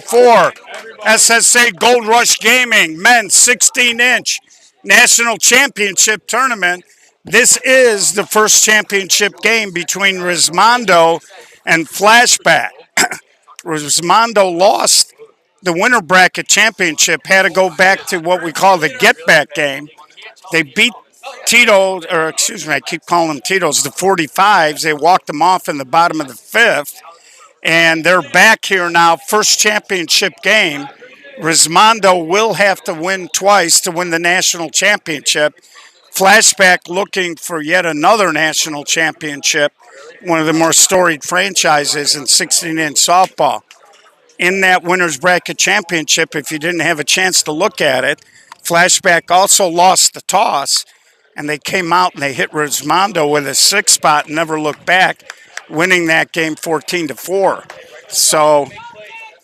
2024 SSA Gold Rush Gaming Men's 16-inch National Championship Tournament. This is the first championship game between Resmondo and Flashback. Resmondo lost the winner bracket championship, had to go back to what we call the get-back game. They beat Tito, or excuse me, I keep calling them Tito's, the 45s. They walked them off in the bottom of the fifth. And they're back here now, first championship game. Resmondo will have to win twice to win the national championship. Flashback looking for yet another national championship, one of the more storied franchises in 16-inch softball. In that winner's bracket championship, if you didn't have a chance to look at it, Flashback also lost the toss, and they came out and they hit Resmondo with a 6 spot and never looked back, winning that game 14-4. So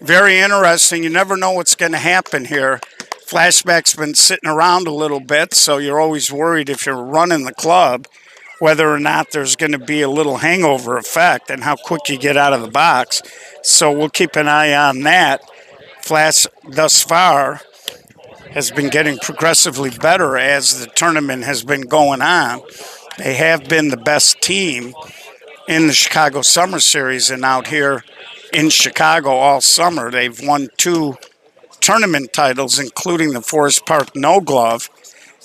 very interesting. You never know what's going to happen here. Flashback's been sitting around a little bit, so you're always worried if you're running the club whether or not there's going to be a little hangover effect and how quick you get out of the box. So we'll keep an eye on that. Flash thus far has been getting progressively better as the tournament has been going on. They have been the best team in the Chicago Summer Series and out here in Chicago all summer. They've won 2 tournament titles, including the Forest Park No Glove,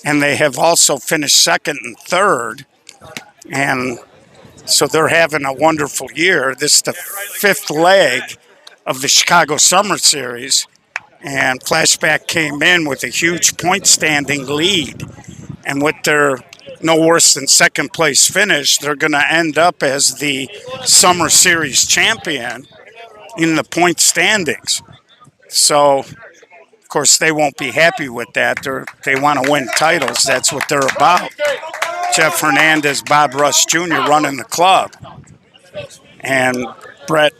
and they have also finished second and third. And so they're having a wonderful year. This is the 5th leg of the Chicago Summer Series, and Flashback came in with a huge point standing lead. And with their no worse than second place finish, they're going to end up as the Summer Series champion in the point standings. So, of course, they won't be happy with that. They want to win titles. That's what they're about. Jeff Hernandez, Bob Rush Jr. running the club. And Brett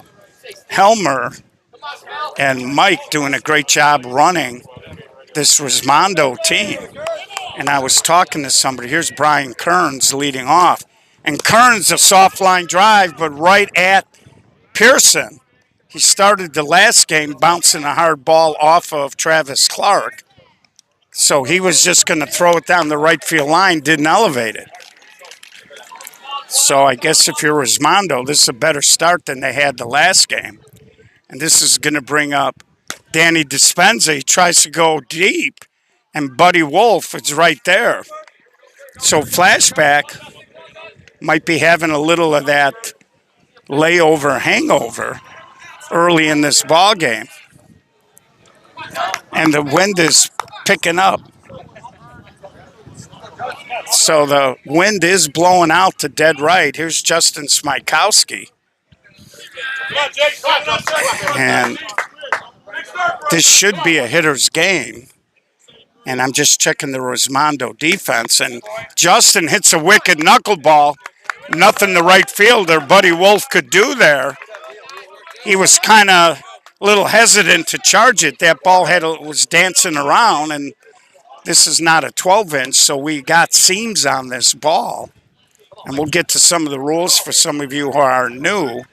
Helmer and Mike doing a great job running this Resmondo team. And I was talking to somebody. Here's Brian Kearns leading off. And Kearns, a soft line drive, but right at Pearson. He started the last game bouncing a hard ball off of Travis Clark. So he was just going to throw it down the right field line, didn't elevate it. So I guess if you're Resmondo, this is a better start than they had the last game. And this is going to bring up Danny Dispenza. He tries to go deep, and Buddy Wolf is right there. So Flashback might be having a little of that layover hangover early in this ball game. And the wind is picking up. So the wind is blowing out to dead right. Here's Justin Smykowski. And this should be a hitter's game. And I'm just checking the Resmondo defense. And Justin hits a wicked knuckleball. Nothing the right fielder, Buddy Wolf, could do there. He was kind of a little hesitant to charge it. That ball was dancing around, and this is not a 12-inch, so we got seams on this ball. And we'll get to some of the rules for some of you who are new.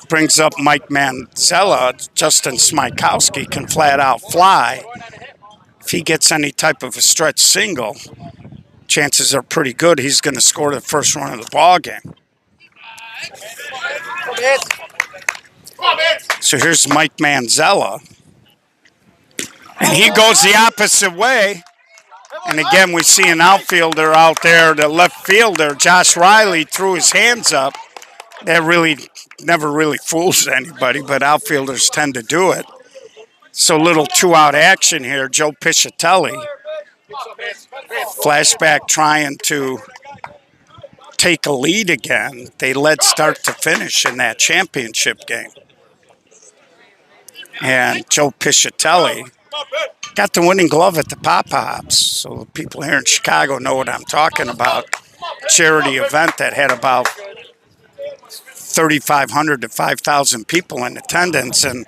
Brings up Mike Manzella. Justin Smykowski can flat out fly. If he gets any type of a stretch single, chances are pretty good he's going to score the first run of the ball game. So here's Mike Manzella. And he goes the opposite way. And again, we see an outfielder out there, the left fielder, Josh Riley, threw his hands up. That really never really fools anybody, but outfielders tend to do it. So little 2-out action here. Joe Piscitelli. Flashback trying to take a lead again. They led start to finish in that championship game. And Joe Piscitelli got the winning glove at the Pop-Pops. So the people here in Chicago know what I'm talking about. Charity event that had about 3,500 to 5,000 people in attendance. And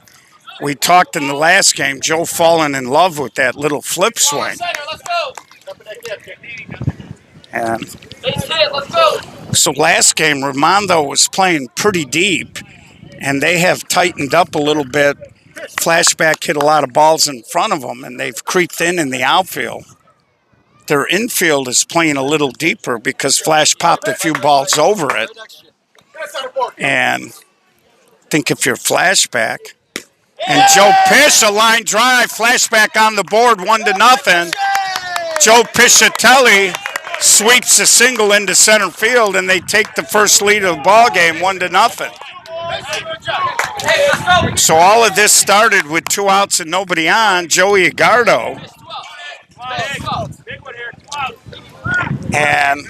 we talked in the last game, Joe falling in love with that little flip swing. And so last game, Resmondo was playing pretty deep, and they have tightened up a little bit Flashback hit a lot of balls in front of them, and they've creeped in the outfield. Their infield is playing a little deeper because Flash popped a few balls over it. And think if you're Flashback. And Joe Pish, a line drive, Flashback on the board, 1-0. Joe Piscitelli sweeps a single into center field, and they take the first lead of the ball game, 1-0. So all of this started with 2 outs and nobody on. Joey Agardo and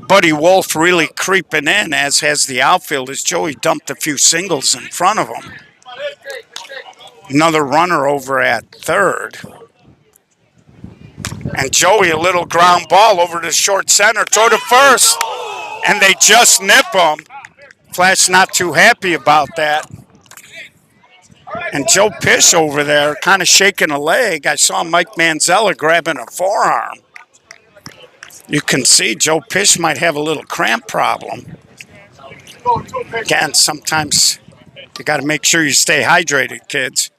Buddy Wolf really creeping in, as has the outfield, as Joey dumped a few singles in front of him. Another runner over at third. And Joey, a little ground ball over to short center, throw to first, and they just nip him. Flash not too happy about that. And Joe Pish over there kind of shaking a leg. I saw Mike Manzella grabbing a forearm. You can see Joe Pish might have a little cramp problem. Again, sometimes you got to make sure you stay hydrated, kids.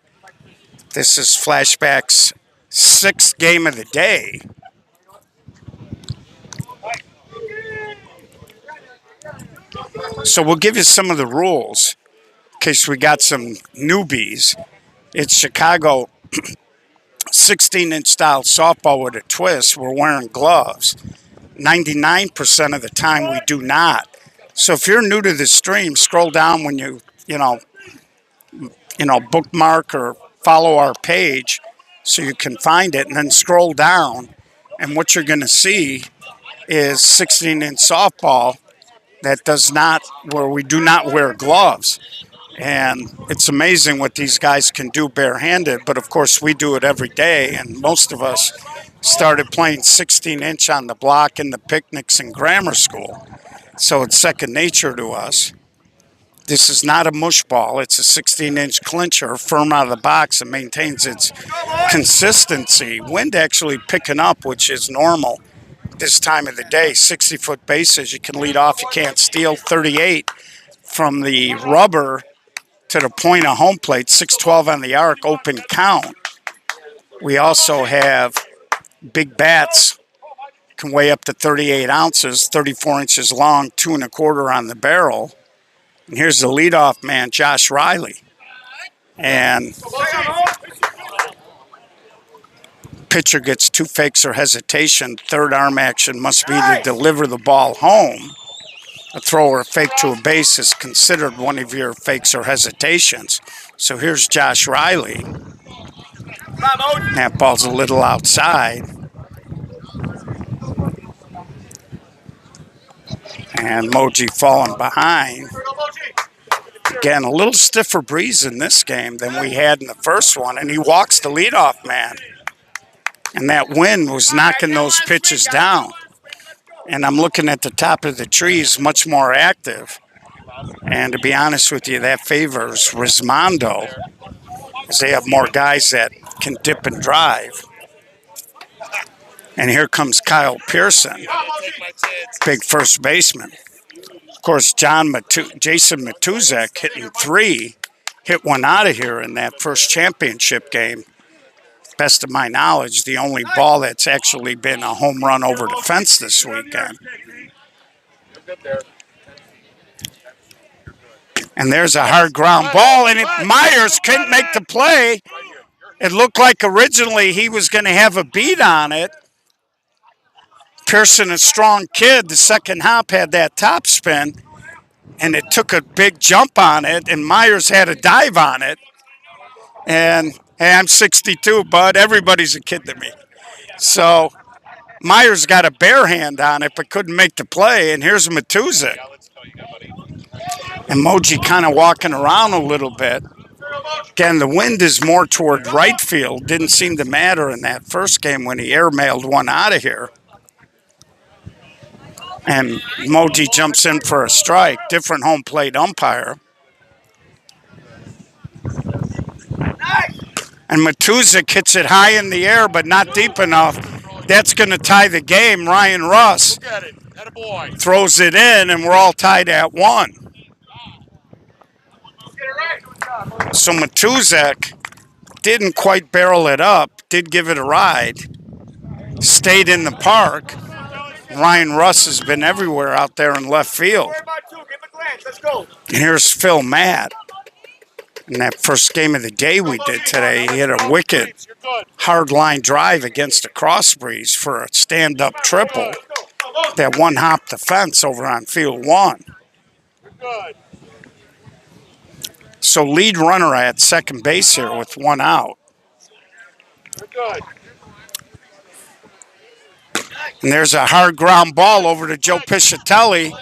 This is Flashback's 6th game of the day. So we'll give you some of the rules in case we got some newbies. It's Chicago 16-inch style softball with a twist. We're wearing gloves. 99% of the time we do not. So if you're new to the stream, scroll down when you bookmark or follow our page so you can find it, and then scroll down, and what you're going to see is 16-inch softball where we do not wear gloves. And it's amazing what these guys can do barehanded, but of course we do it every day, and most of us started playing 16-inch on the block in the picnics in grammar school. So it's second nature to us. This is not a mush ball. It's a 16-inch clincher, firm out of the box, and maintains its consistency. Wind actually picking up, which is normal this time of the day. 60-foot bases, you can lead off, you can't steal. 38 from the rubber to the point of home plate, 612 on the arc, open count. We also have big bats, can weigh up to 38 ounces, 34 inches long, 2 1/4 on the barrel. And here's the leadoff man, Josh Riley. And pitcher gets 2 fakes or hesitation. Third arm action must be to deliver the ball home. A throw or a fake to a base is considered one of your fakes or hesitations. So here's Josh Riley. That ball's a little outside. And Moji falling behind. Again, a little stiffer breeze in this game than we had in the first one, and he walks the leadoff man. And that wind was knocking those pitches down. And I'm looking at the top of the trees, much more active. And to be honest with you, that favors Resmondo, as they have more guys that can dip and drive. And here comes Kyle Pearson, big first baseman. Of course, Jason Matuzek hitting 3, hit one out of here in that first championship game. Best of my knowledge, the only ball that's actually been a home run over the fence this weekend. And there's a hard ground ball, and Myers couldn't make the play. It looked like originally he was going to have a beat on it. Pearson, a strong kid, the second hop had that top spin, and it took a big jump on it, and Myers had a dive on it. And hey, I'm 62, bud. Everybody's a kid to me. So Myers got a bare hand on it, but couldn't make the play. And here's Matuzek. And Moji kind of walking around a little bit. Again, the wind is more toward right field. Didn't seem to matter in that first game when he airmailed one out of here. And Moji jumps in for a strike. Different home plate umpire. And Matuzek hits it high in the air, but not deep enough. That's going to tie the game. Ryan Russ throws it in, and we're all tied at 1. So Matuzek didn't quite barrel it up, did give it a ride, stayed in the park. Ryan Russ has been everywhere out there in left field. And here's Phil Matt. In that first game of the day we did today, he hit a wicked hard line drive against a cross breeze for a stand-up triple that one-hop the fence over on field one. So lead runner at second base here with one out. And there's a hard ground ball over to Joe Piscitelli.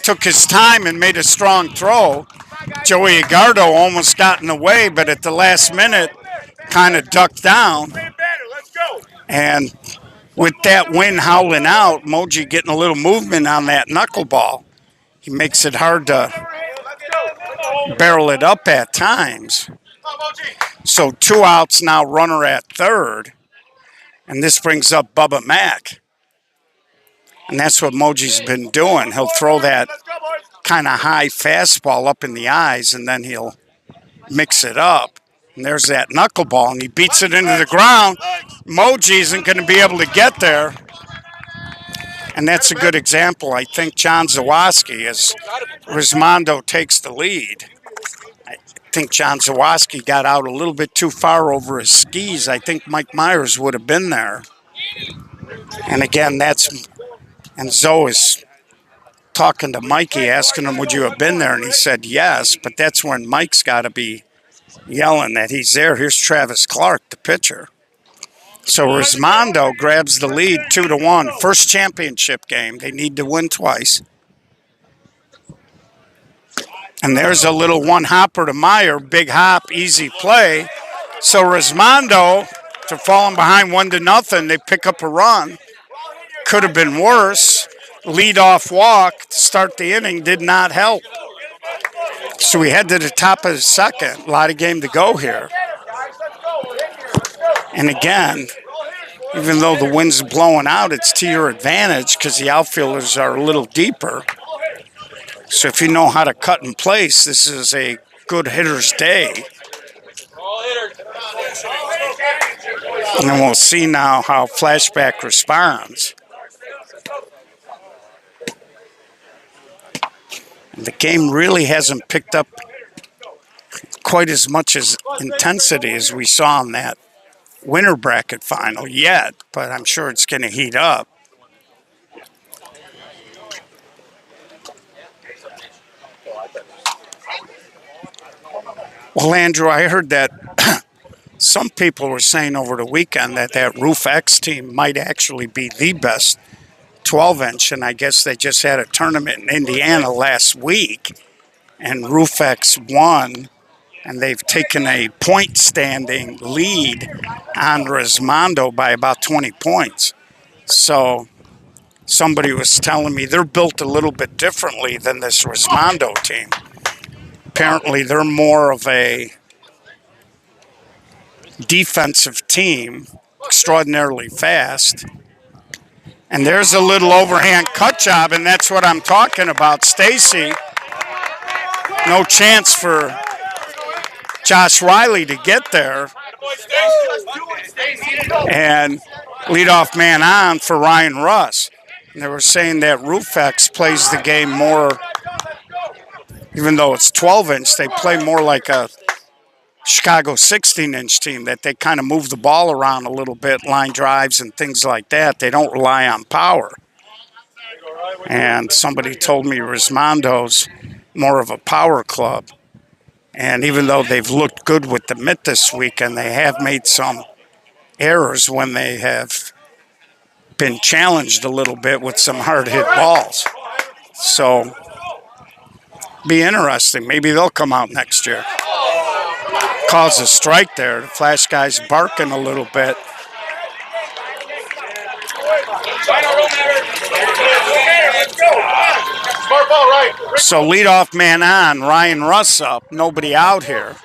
Took his time and made a strong throw. Joey Agardo almost got in the way, but at the last minute kind of ducked down. And with that wind howling out, Moji getting a little movement on that knuckleball. He makes it hard to barrel it up at times. So 2 outs now, runner at third. And this brings up Bubba Mack. And that's what Moji's been doing. He'll throw that kind of high fastball up in the eyes, and then he'll mix it up. And there's that knuckleball, and he beats it into the ground. Moji isn't going to be able to get there. And that's a good example, I think, John Zawoski, as Resmondo takes the lead. I think John Zawoski got out a little bit too far over his skis. I think Mike Myers would have been there. And again, and Zoe is talking to Mikey, asking him, would you have been there? And he said yes, but that's when Mike's got to be yelling that he's there. Here's Travis Clark, the pitcher. So Resmondo grabs the lead 2-1. First championship game. They need to win twice. And there's a little one-hopper to Meyer. Big hop, easy play. So Resmondo, to falling behind 1-0, they pick up a run. Could have been worse. Lead-off walk to start the inning did not help. So we head to the top of the second. A lot of game to go here. And again, even though the wind's blowing out, it's to your advantage because the outfielders are a little deeper. So if you know how to cut in place, this is a good hitter's day. And then we'll see now how Flashback responds. The game really hasn't picked up quite as much as intensity as we saw in that winter bracket final yet, but I'm sure it's going to heat up. Well, Andrew, I heard that some people were saying over the weekend that Roof X team might actually be the best 12-inch, and I guess they just had a tournament in Indiana last week, and Roof X won, and they've taken a point standing lead on Resmondo by about 20 points. So somebody was telling me they're built a little bit differently than this Resmondo team. Apparently they're more of a defensive team, extraordinarily fast. And there's a little overhand cut job, and that's what I'm talking about. Stacy, no chance for Josh Riley to get there. And leadoff man on for Ryan Russ. And they were saying that Roofex plays the game more, even though it's 12-inch, they play more like a Chicago 16-inch team, that they kind of move the ball around a little bit, line drives and things like that. They don't rely on power. And somebody told me Resmondo's more of a power club. And even though they've looked good with the mitt this week, and they have made some errors when they have been challenged a little bit with some hard-hit balls. So, be interesting. Maybe they'll come out next year. Calls a strike there. The Flash guy's barking a little bit. So leadoff man on, Ryan Russ up, nobody out here.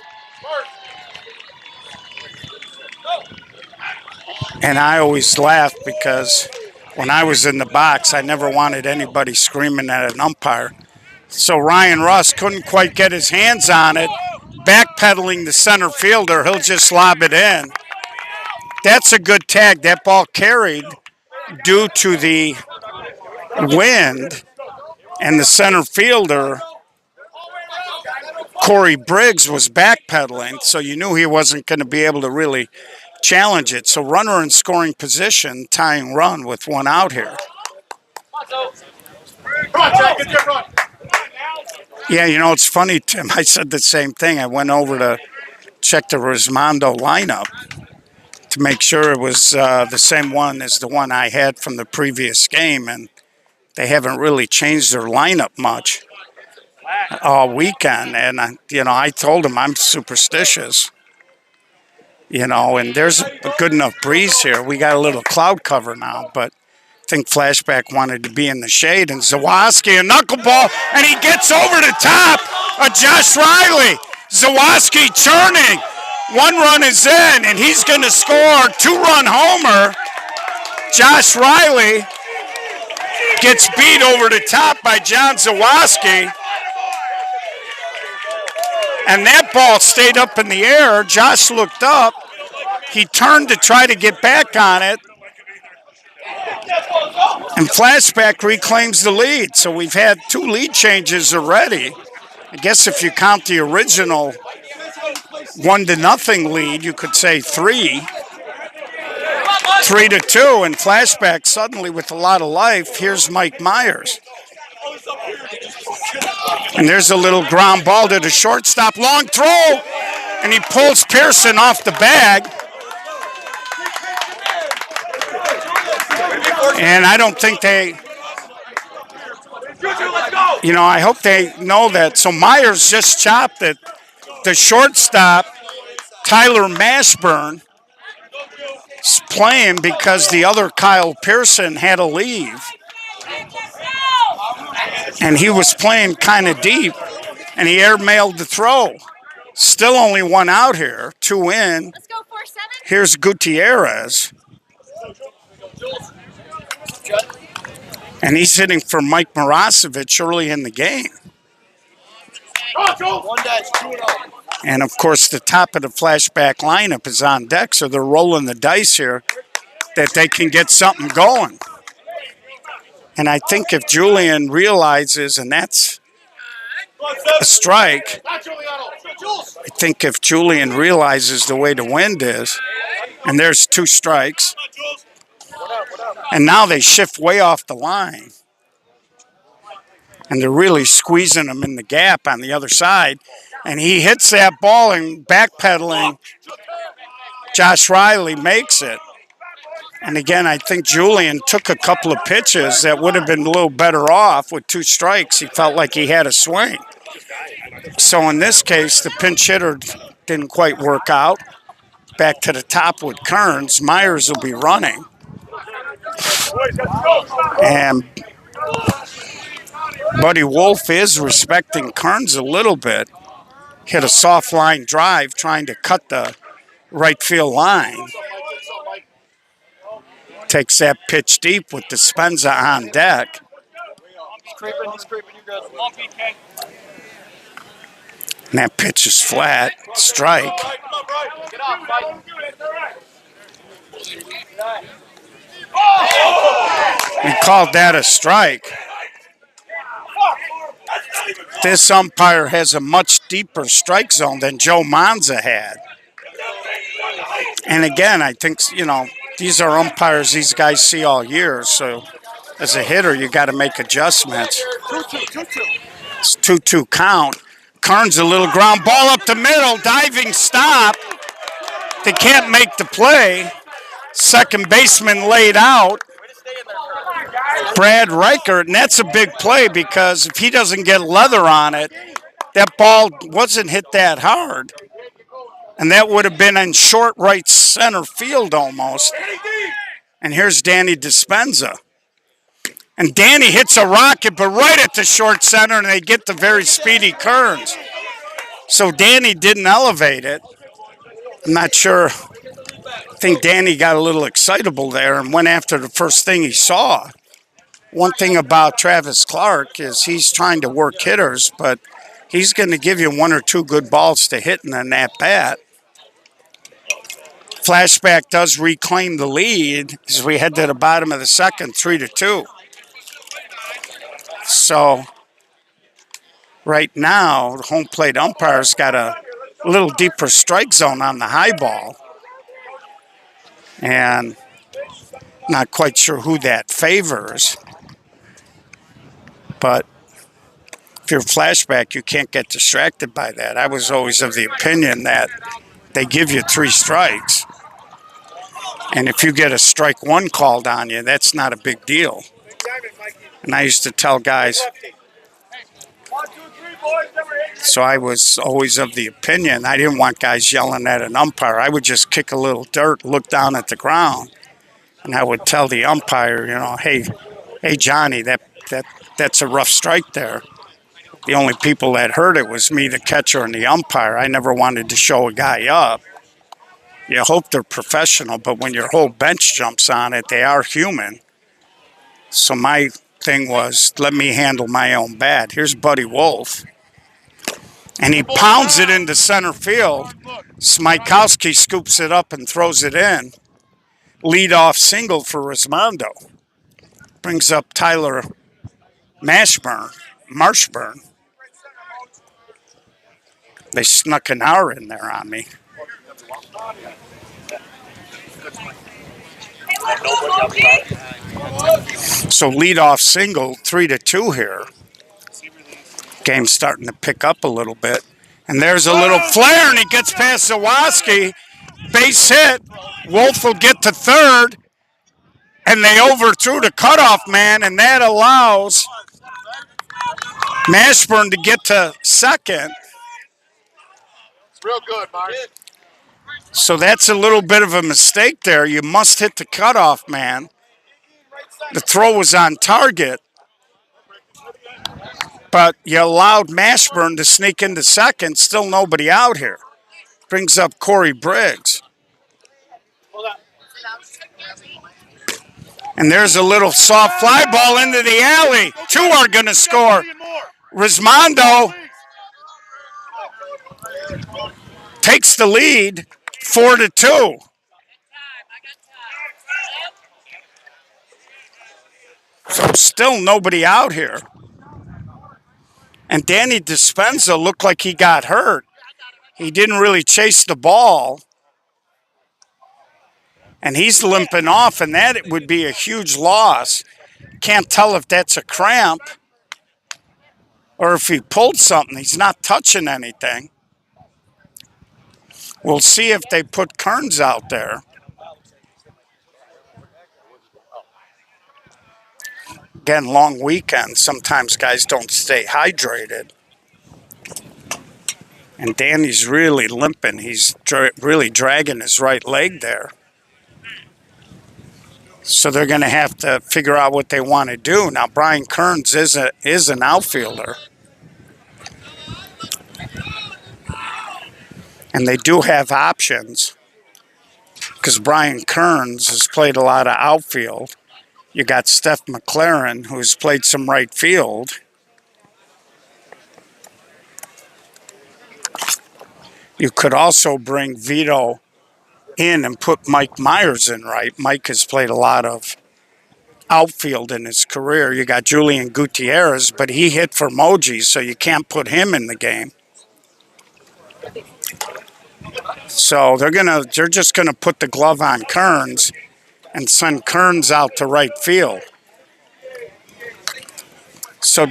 And I always laugh because when I was in the box, I never wanted anybody screaming at an umpire. So Ryan Russ couldn't quite get his hands on it, backpedaling the center fielder. He'll just lob it in. That's a good tag. That ball carried due to the wind, and the center fielder, Corey Briggs, was backpedaling, so you knew he wasn't going to be able to really challenge it. So runner in scoring position, tying run with one out here. Yeah, you know, it's funny, Tim. I said the same thing. I went over to check the Resmondo lineup to make sure it was the same one as the one I had from the previous game, and they haven't really changed their lineup much all weekend. And, I told them I'm superstitious, and there's a good enough breeze here. We got a little cloud cover now, but I think Flashback wanted to be in the shade, and Zawoski, a knuckleball, and he gets over the top of Josh Riley. Zawoski churning. One run is in, and he's going to score. Two-run homer. Josh Riley gets beat over the top by John Zawoski. And that ball stayed up in the air. Josh looked up. He turned to try to get back on it. And Flashback reclaims the lead. So we've had 2 lead changes already. I guess if you count the original 1-0 lead, you could say 3. 3-2, and Flashback suddenly with a lot of life. Here's Mike Myers. And there's a little ground ball to the shortstop. Long throw, and he pulls Pearson off the bag. And I don't think I hope they know that. So Myers just chopped it. The shortstop, Tyler Mashburn, is playing because the other Kyle Pearson had to leave. And he was playing kind of deep, and he airmailed the throw. Still only one out here, 2 in. Here's Gutierrez. And he's hitting for Mike Marasovic early in the game. And, of course, the top of the Flashback lineup is on deck, so they're rolling the dice here that they can get something going. And I think if Julian realizes, and that's a strike, I think if Julian realizes the way the wind is, and there's 2 strikes, and now they shift way off the line. And they're really squeezing him in the gap on the other side. And he hits that ball, and backpedaling, Josh Riley makes it. And again, I think Julian took a couple of pitches that would have been a little better off with 2 strikes. He felt like he had a swing. So in this case, the pinch hitter didn't quite work out. Back to the top with Kearns. Myers will be running. And Buddy Wolf is respecting Kearns a little bit. Hit a soft line drive trying to cut the right field line. Takes that pitch deep with Dispenza on deck. He's creeping, you're good. And that pitch is flat. Strike. We called that a strike. This umpire has a much deeper strike zone than Joe Monza had. And again, I think, these are umpires these guys see all year. So as a hitter, you got to make adjustments. It's 2-2 count. Kearns a little ground ball up the middle. Diving stop. They can't make the play. Second baseman laid out. Brad Reichert, and that's a big play because if he doesn't get leather on it, that ball wasn't hit that hard. And that would have been in short right center field almost. And here's Danny Dispenza. And Danny hits a rocket, but right at the short center, and they get the very speedy Kearns. So Danny didn't elevate it. I'm not sure. I think Danny got a little excitable there and went after the first thing he saw. One thing about Travis Clark is he's trying to work hitters, but he's going to give you one or two good balls to hit in an at-bat. Flashback does reclaim the lead as we head to the bottom of the second, 3-2. So right now, the home plate umpire's got a little deeper strike zone on the high ball. And not quite sure who that favors. But if you're Flashback, you can't get distracted by that. I was always of the opinion that they give you 3 strikes. And if you get a strike 1 called on you, that's not a big deal. And I used to tell guys, so I was always of the opinion, I didn't want guys yelling at an umpire. I would just kick a little dirt, look down at the ground, and I would tell the umpire, hey, Johnny, that's a rough strike there. The only people that heard it was me, the catcher, and the umpire. I never wanted to show a guy up. You hope they're professional, but when your whole bench jumps on it, they are human. So my thing was, let me handle my own bat. Here's Buddy Wolf. And he pounds it into center field. Smykowski scoops it up and throws it in. Lead-off single for Resmondo. Brings up Tyler Marshburn. They snuck an hour in there on me. So lead-off single, 3-2 here. Game's starting to pick up a little bit. And there's a little flare, and he gets past Zawoski. Base hit. Wolf will get to third. And they overthrew the cutoff man, and that allows Mashburn to get to second. It's real good, Mark. So that's a little bit of a mistake there. You must hit the cutoff man. The throw was on target. But you allowed Mashburn to sneak into second. Still nobody out here. Brings up Corey Briggs. And there's a little soft fly ball into the alley. 2 are going to score. Resmondo takes the lead, 4-2. So still nobody out here. And Danny Dispenza looked like he got hurt. He didn't really chase the ball. And he's limping off, and that would be a huge loss. Can't tell if that's a cramp or if he pulled something. He's not touching anything. We'll see if they put Kearns out there. Again, long weekend. Sometimes guys don't stay hydrated. And Danny's really limping. He's really dragging his right leg there. So they're going to have to figure out what they want to do. Now, Brian Kearns is an outfielder. And they do have options because Brian Kearns has played a lot of outfield. You got Steph McLaren, who's played some right field. You could also bring Vito in and put Mike Myers in right. Mike has played a lot of outfield in his career. You got Julian Gutierrez, but he hit for Moji, so you can't put him in the game. So they're just gonna put the glove on Kearns and send Kearns out to right field. So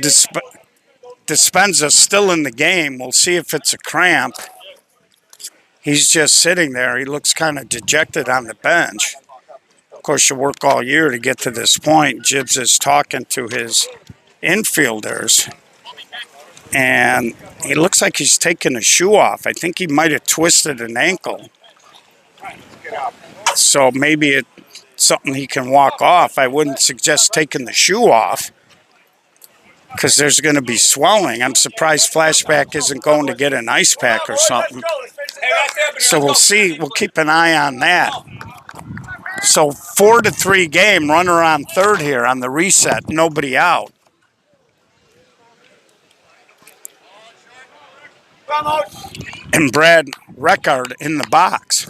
Dispenza's still in the game. We'll see if it's a cramp. He's just sitting there. He looks kind of dejected on the bench. Of course, you work all year to get to this point. Gibbs is talking to his infielders. And he looks like he's taking a shoe off. I think he might have twisted an ankle. So maybe it's something he can walk off. I wouldn't suggest taking the shoe off because there's going to be swelling. I'm surprised Flashback isn't going to get an ice pack or something. So we'll see. We'll keep an eye on that. So 4-3 game, runner on third here on the reset. Nobody out. and Brad Reckard in the box.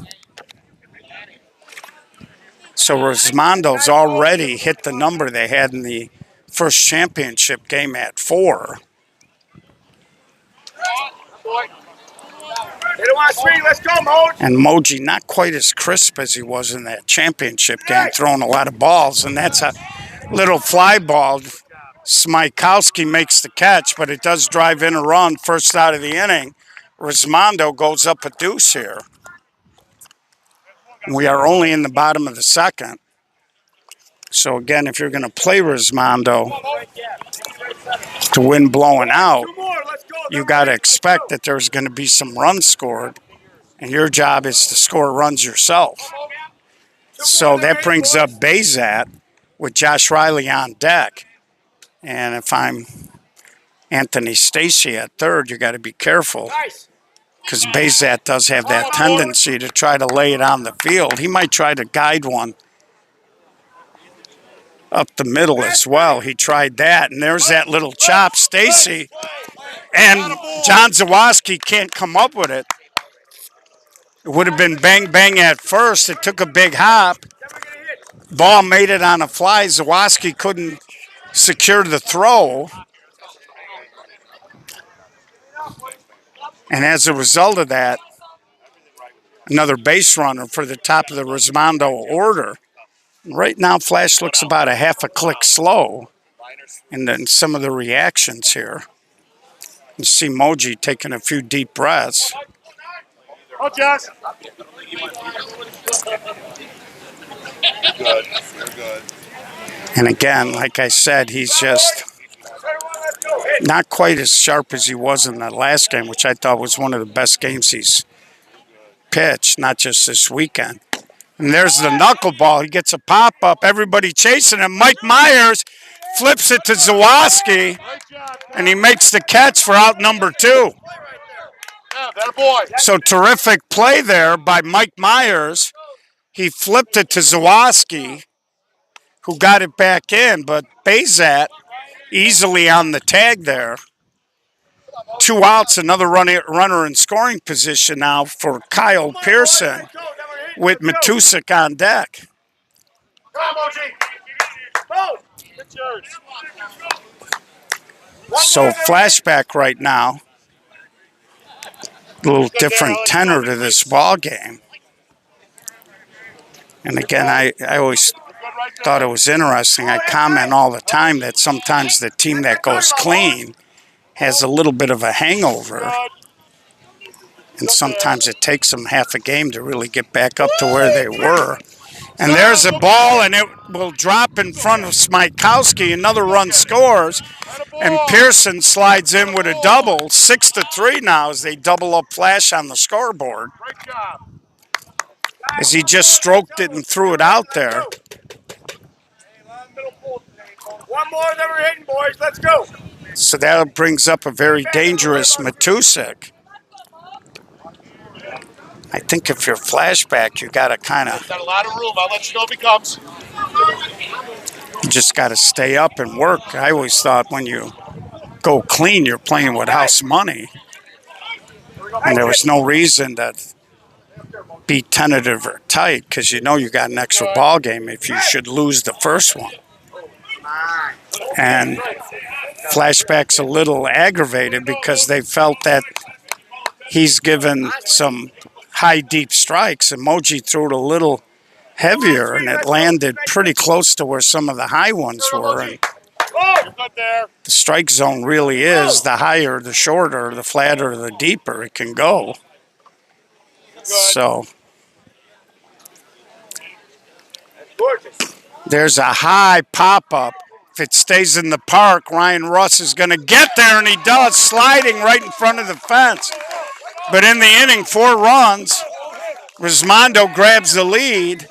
So Resmondo's already hit the number they had in the first championship game at 4. Let's go, Moj. And Moji not quite as crisp as he was in that championship game, throwing a lot of balls. And that's a little fly ball. Smykowski makes the catch, but it does drive in a run first out of the inning. Resmondo goes up a deuce here. We are only in the bottom of the second. So again, if you're going to play Resmondo to win blowing out, you got to expect that there's going to be some runs scored, and your job is to score runs yourself. So that brings up Bazat with Josh Riley on deck. And if I'm Anthony Stacy at third, you got to be careful, because Bazat does have that tendency to try to lay it on the field. He might try to guide one up the middle as well. He tried that, and there's that little chop, Stacy. And John Zawoski can't come up with it. It would have been bang, bang at first. It took a big hop. Ball made it on a fly. Zawoski couldn't secure the throw. And as a result of that, another base runner for the top of the Resmondo order. Right now, Flash looks about a half a click slow in some of the reactions here. You see Moji taking a few deep breaths. Oh, Josh. Good. You're good. And again, like I said, he's just not quite as sharp as he was in that last game, which I thought was one of the best games he's pitched, not just this weekend. And there's the knuckleball. He gets a pop-up. Everybody chasing him. Mike Myers flips it to Zawoski, and he makes the catch for out number 2. Yeah, that boy. So terrific play there by Mike Myers. He flipped it to Zawoski, who got it back in, but Bazat easily on the tag there. 2 outs, another runner in scoring position now for Kyle Pearson with Matusik on deck. Come on, Moji. It's yours. So Flashback right now, a little different tenor to this ball game. And again, I always thought it was interesting. I comment all the time that sometimes the team that goes clean has a little bit of a hangover. And sometimes it takes them half a game to really get back up to where they were. And there's a ball, and it will drop in front of Smykowski. Another run scores, and Pearson slides in with a double. 6-3 now as they double up Flash on the scoreboard. Great job. As he just stroked it and threw it out there. One more, then we're hitting, boys. Let's go. So that brings up a very dangerous Matusik. I think if you're Flashback, you got to kind of... Got a lot of room. I'll let you know if he comes. You just got to stay up and work. I always thought when you go clean, you're playing with house money. And there was no reason to be tentative or tight, because you know you got an extra ball game if you should lose the first one. And Flashback's a little aggravated because they felt that he's given some high deep strikes, and Moji threw it a little heavier, and it landed pretty close to where some of the high ones were. And the strike zone really is the higher, the shorter, the flatter, the deeper it can go. So there's a high pop-up. If it stays in the park, Ryan Russ is going to get there, and he does, sliding right in front of the fence. But in the inning, 4 runs. Resmondo grabs the lead.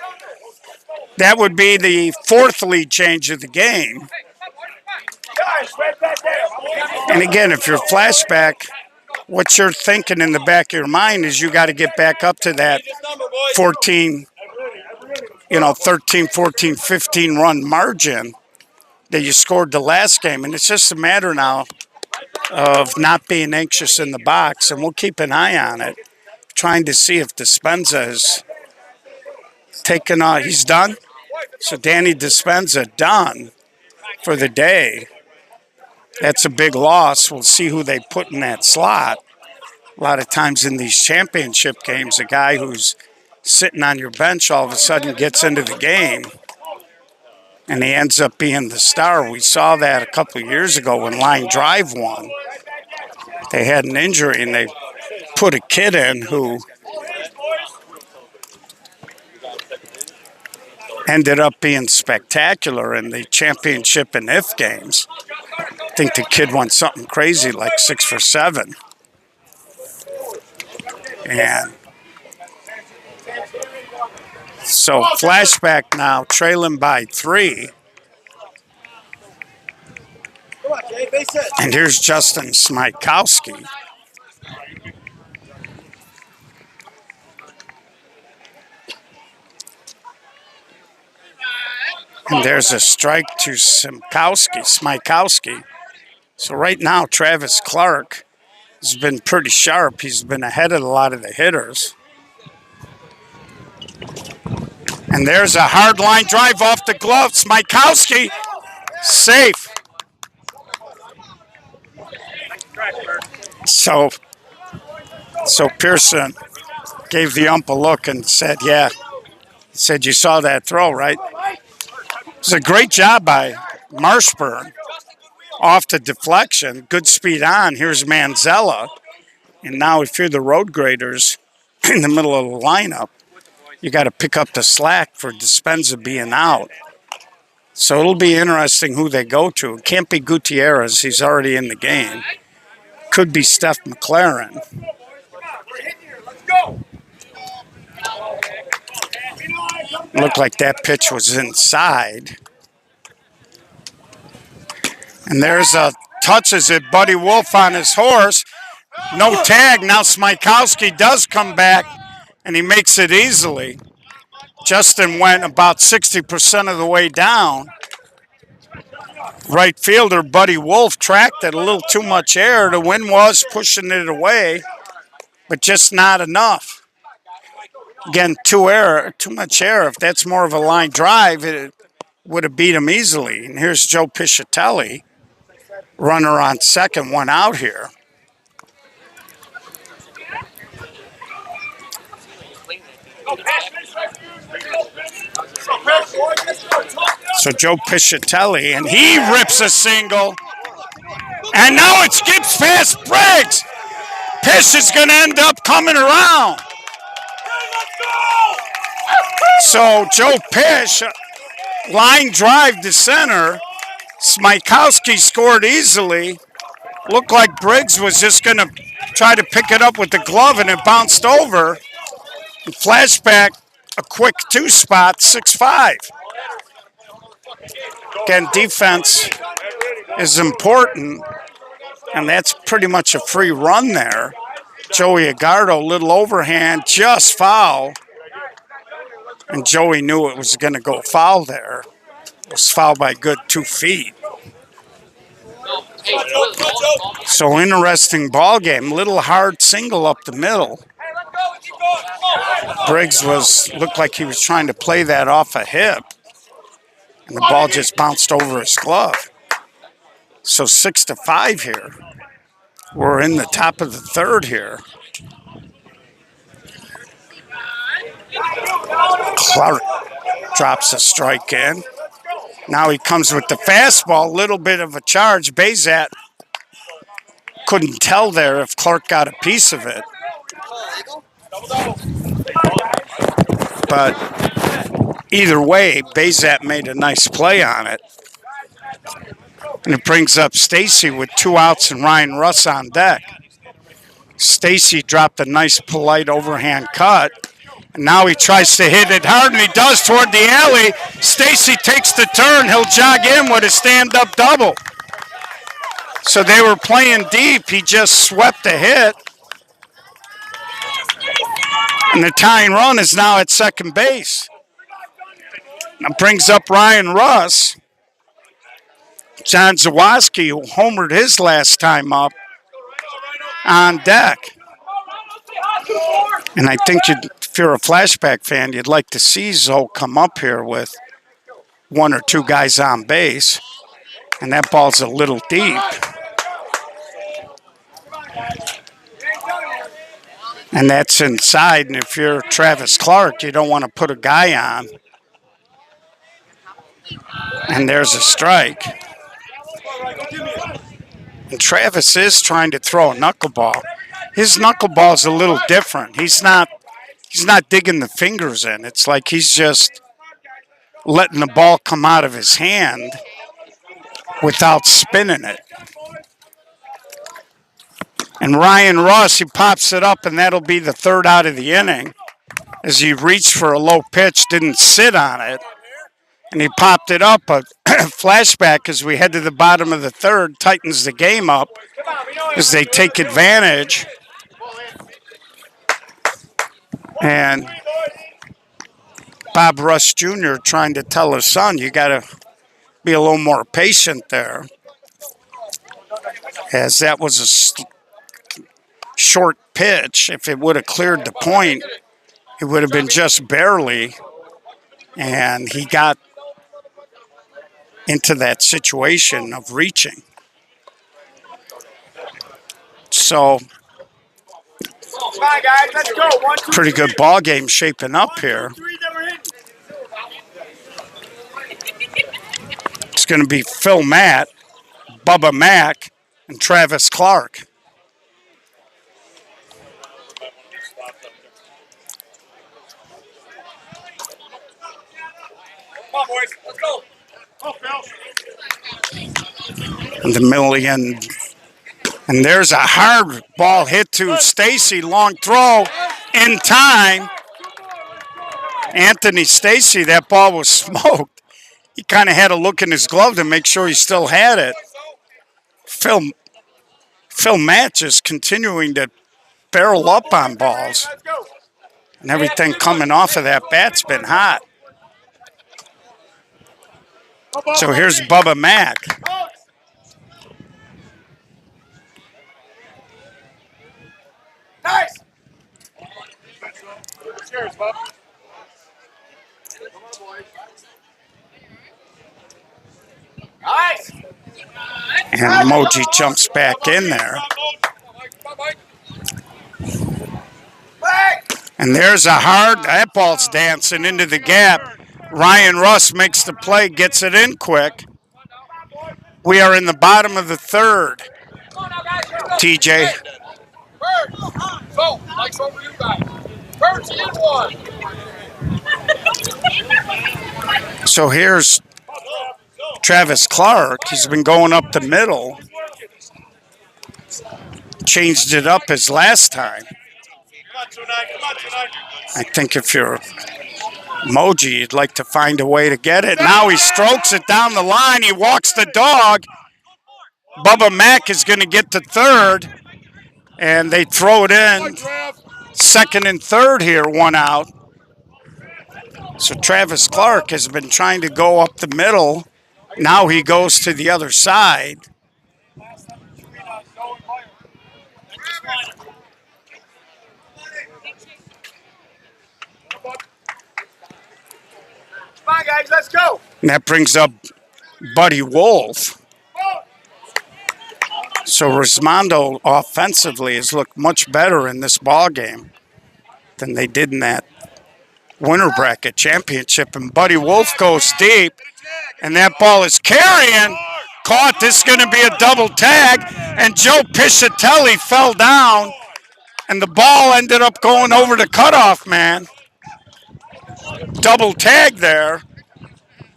That would be the 4th lead change of the game. And again, if you're Flashback, what you're thinking in the back of your mind is you got to get back up to that 13, 14, 15 run margin that you scored the last game. And it's just a matter now of not being anxious in the box, and we'll keep an eye on it, trying to see if Dispenza is taken on. He's done. So Danny Dispenza done for the day. That's a big loss. We'll see who they put in that slot. A lot of times in these championship games, a guy who's sitting on your bench all of a sudden gets into the game and he ends up being the star. We saw that a couple of years ago when Line Drive won. They had an injury and they put a kid in who ended up being spectacular in the championship and IF games. I think the kid won something crazy like 6 for 7. And so Flashback now trailing by 3. And here's Justin Smykowski. And there's a strike to Smykowski. So right now, Travis Clark has been pretty sharp. He's been ahead of a lot of the hitters. And there's a hard line drive off the glove. Smykowski, safe. So Pearson gave the ump a look and said, yeah. He said, you saw that throw, right? It was a great job by Marshburn. Off the deflection, good speed on. Here's Manzella. And now if you're the road graders in the middle of the lineup, you got to pick up the slack for Dispenza being out. So it'll be interesting who they go to. It can't be Gutierrez. He's already in the game. Could be Steph McLaren. Looked like that pitch was inside. And there's a touches it. Buddy Wolf on his horse. No tag. Now Smykowski does come back, and he makes it easily. Justin went about 60% of the way down. Right fielder Buddy Wolf tracked it a little too much air. The wind was pushing it away, but just not enough. Again, too much air. If that's more of a line drive, it would have beat him easily. And here's Joe Piscitelli. Runner on second, one out here. So Joe Piscitelli, and he rips a single. And now it skips past Briggs. Pish is going to end up coming around. So Joe Pish, line drive to center. Smykowski scored easily. Looked like Briggs was just going to try to pick it up with the glove, and it bounced over. And Flashback, a quick 2-spot, 6-5. Again, defense is important, and that's pretty much a free run there. Joey Agardo, little overhand, just foul. And Joey knew it was going to go foul there. It was fouled by a good 2 feet. So interesting ball game. Little hard single up the middle. Briggs looked like he was trying to play that off a hip, and the ball just bounced over his glove. So 6-5 here. We're in the top of the third here. Clark drops a strike in. Now he comes with the fastball, little bit of a charge. Bazat couldn't tell there if Clark got a piece of it. But either way, Bazat made a nice play on it. And it brings up Stacy with 2 outs and Ryan Russ on deck. Stacy dropped a nice, polite overhand cut. And now he tries to hit it hard, and he does toward the alley. Stacy takes the turn. He'll jog in with a stand-up double. So they were playing deep. He just swept a hit. And the tying run is now at second base. That brings up Ryan Russ. John Zawoski, who homered his last time up, on deck. And I think if you're a Flashback fan, you'd like to see Zoe come up here with one or two guys on base. And that ball's a little deep. And that's inside. And if you're Travis Clark, you don't want to put a guy on. And there's a strike. And Travis is trying to throw a knuckleball. His knuckleball is a little different. He's not digging the fingers in. It's like he's just letting the ball come out of his hand without spinning it. And Ryan Ross, he pops it up, and that'll be the third out of the inning. As he reached for a low pitch, didn't sit on it. And he popped it up. A Flashback as we head to the bottom of the third tightens the game up as they take advantage. And Bob Russ Jr. trying to tell his son, you got to be a little more patient there. As that was a short pitch. If it would have cleared the point, it would have been just barely. And he got into that situation of reaching. So, pretty good ball game shaping up here. It's going to be Phil Matt, Bubba Mack, and Travis Clark. Come on, boys. Let's go. And the million. And there's a hard ball hit to Stacy. Long throw in time. Anthony Stacy, that ball was smoked. He kind of had to look in his glove to make sure he still had it. Phil Matt just continuing to barrel up on balls. And everything coming off of that bat's been hot. So here's Bubba Mack. Nice. Cheers, Bob. Nice. And Moji jumps back in there. And there's a that ball's dancing into the gap. Ryan Russ makes the play, gets it in quick. We are in the bottom of the third. TJ. Go. Mike's over you guys. Bird's in one. So here's Travis Clark. He's been going up the middle. Changed it up his last time. I think if you're Moji, you'd like to find a way to get it. Now he strokes it down the line. He walks the dog. Bubba Mack is going to get to third. And they throw it in. Second and third here, one out. So Travis Clark has been trying to go up the middle. Now he goes to the other side. Come on, guys, let's go. And that brings up Buddy Wolf. So Resmondo offensively has looked much better in this ball game than they did in that winter bracket championship. And Buddy Wolf goes deep, and that ball is carrying. Caught. This is going to be a double tag, and Joe Piscitelli fell down, and the ball ended up going over the cutoff man. Double tag there,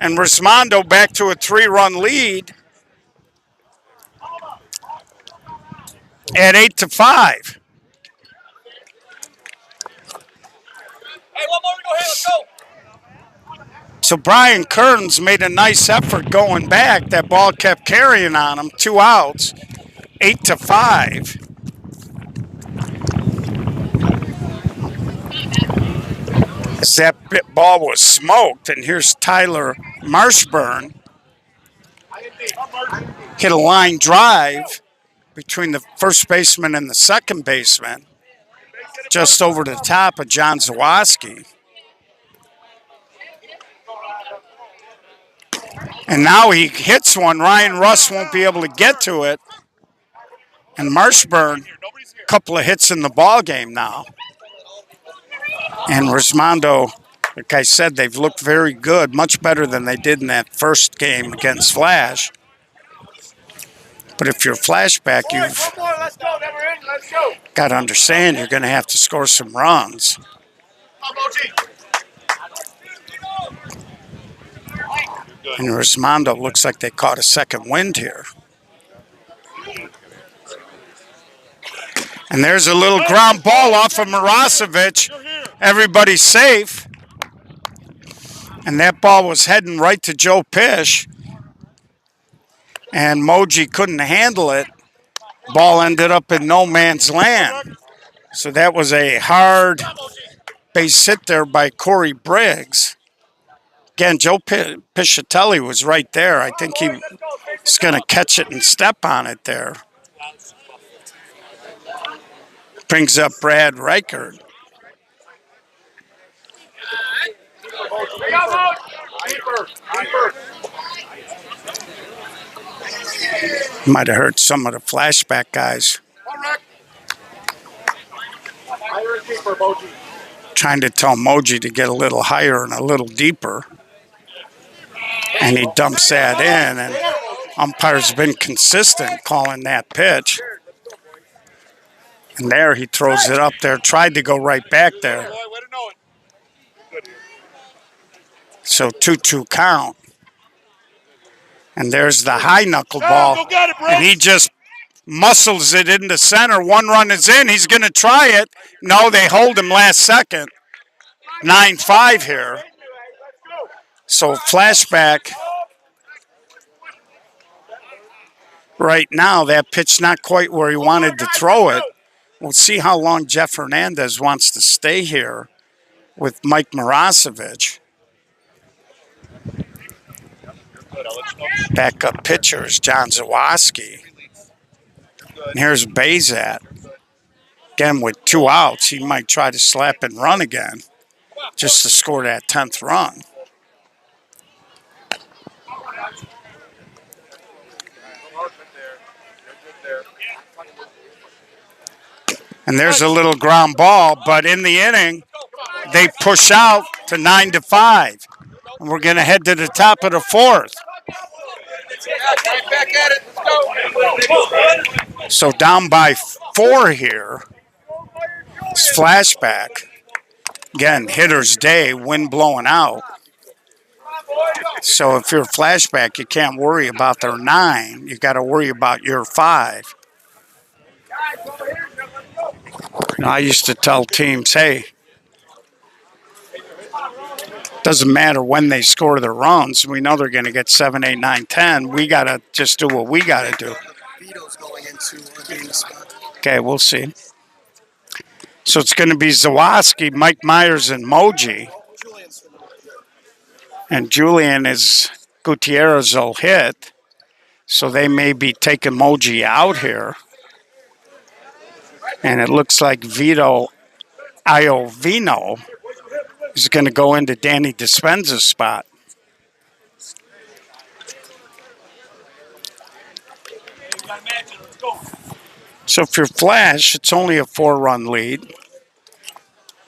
and Resmondo back to a 3-run lead at 8-5. Hey, one more, we go ahead, let's go. So Brian Kearns made a nice effort going back. That ball kept carrying on him. 2 outs, 8-5. As that ball was smoked, and here's Tyler Marshburn. Hit a line drive between the first baseman and the second baseman, just over the top of John Zawoski. And now he hits one. Ryan Russ won't be able to get to it. And Marshburn, a couple of hits in the ball game now. And Resmondo, like I said, they've looked very good, much better than they did in that first game against Flash. But if you're Flashback, you've got to understand you're going to have to score some runs. And Resmondo looks like they caught a second wind here. And there's a little ground ball off of Marasovic. Everybody's safe. And that ball was heading right to Joe Pish. And Moji couldn't handle it. Ball ended up in no man's land. So that was a hard base hit there by Corey Briggs. Again, Joe Piscitelli was right there. I think he was going to catch it and step on it there. Brings up Brad Reichert. Might have hurt some of the Flashback guys. Trying to tell Moji to get a little higher and a little deeper. And he dumps that in, and umpire's been consistent calling that pitch. And there he throws it up there, tried to go right back there. So 2-2 count. And there's the high knuckle ball. And he just muscles it into center. 1 run is in. He's going to try it. No, they hold him last second. 9-5 here. So Flashback. Right now, that pitch not quite where he wanted to throw it. We'll see how long Jeff Hernandez wants to stay here with Mike Marasovic. Backup pitcher is John Zawoski. And here's Bazat. Again, with 2 outs, he might try to slap and run again just to score that 10th run. And there's a little ground ball, but in the inning, they push out to 9-5. And we're going to head to the top of the 4th. So down by 4 here. It's Flashback. Again, hitter's day, wind blowing out. So if you're Flashback, you can't worry about their 9. You got to worry about your 5. You know, I used to tell teams, hey, doesn't matter when they score their runs. We know they're going to get 7, 8, 9, 10. We got to just do what we got to do. Okay, we'll see. So it's going to be Zawoski, Mike Myers, and Moji. And Julian is Gutierrez will hit. So they may be taking Moji out here. And it looks like Vito Iovino is going to go into Danny Dispenza's spot. So if you're Flash, it's only a 4-run lead.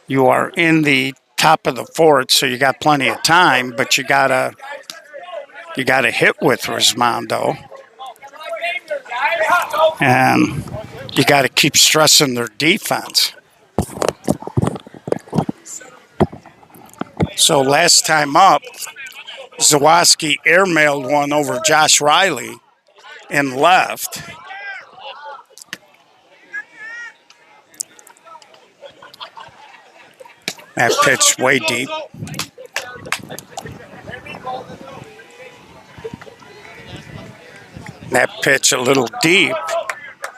You are in the top of the 4th, so you got plenty of time, but you gotta hit with Resmondo. And you got to keep stressing their defense. So last time up, Zawoski airmailed one over Josh Riley in left. That pitch way deep. That pitch a little deep.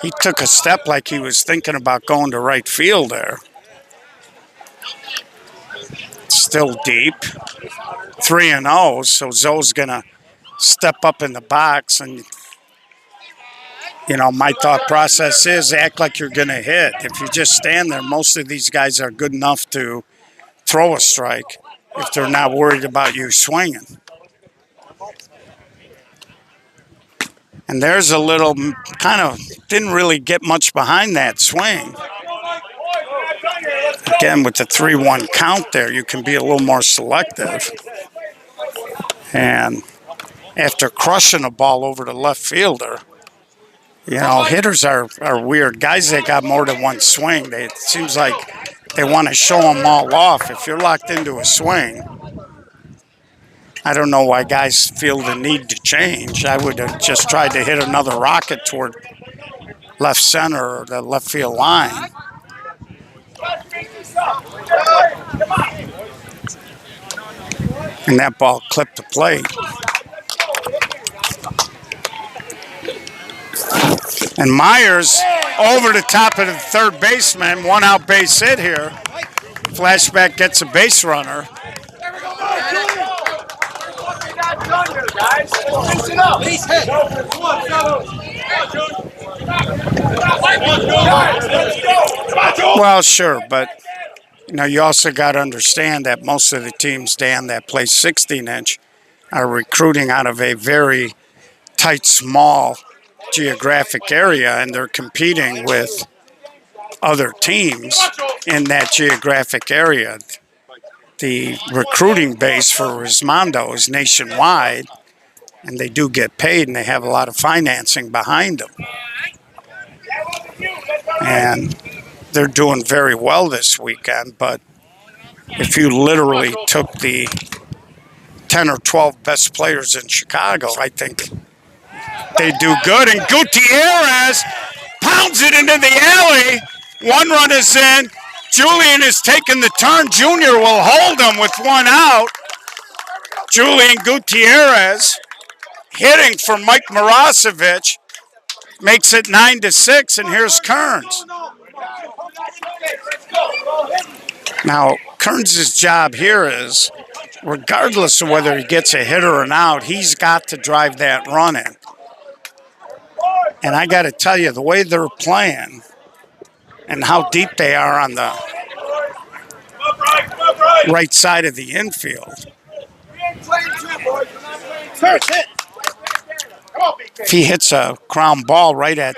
He took a step like he was thinking about going to right field there. Still deep. 3-0, so Zoe's going to step up in the box and You know, my thought process is act like you're going to hit. If you just stand there, most of these guys are good enough to throw a strike if they're not worried about you swinging. And there's a little kind of didn't really get much behind that swing. Again, with the 3-1 count there, you can be a little more selective. And after crushing a ball over the left fielder, you know, hitters are weird. Guys that got more than one swing, it seems like they want to show them all off. If you're locked into a swing, I don't know why guys feel the need to change. I would have just tried to hit another rocket toward left center or the left field line. And that ball clipped the plate. And Myers over the top of the third baseman, 1 out base hit here. Flashback gets a base runner. Well, sure, but you know, you also got to understand that most of the teams, Dan, that play 16-inch are recruiting out of a very tight, small geographic area, and they're competing with other teams in that geographic area. The recruiting base for Resmondo is nationwide, and they do get paid, and they have a lot of financing behind them. And they're doing very well this weekend, but if you literally took the 10 or 12 best players in Chicago, I think they do good. And Gutierrez pounds it into the alley. 1 run is in. Julian is taking the turn. Junior will hold him with 1 out. Julian Gutierrez hitting for Mike Marasovic makes it 9-6, and here's Kearns. Now, Kearns' job here is, regardless of whether he gets a hit or an out, he's got to drive that run in. And I got to tell you, the way they're playing and how deep they are on the right side of the infield, if he hits a ground ball right at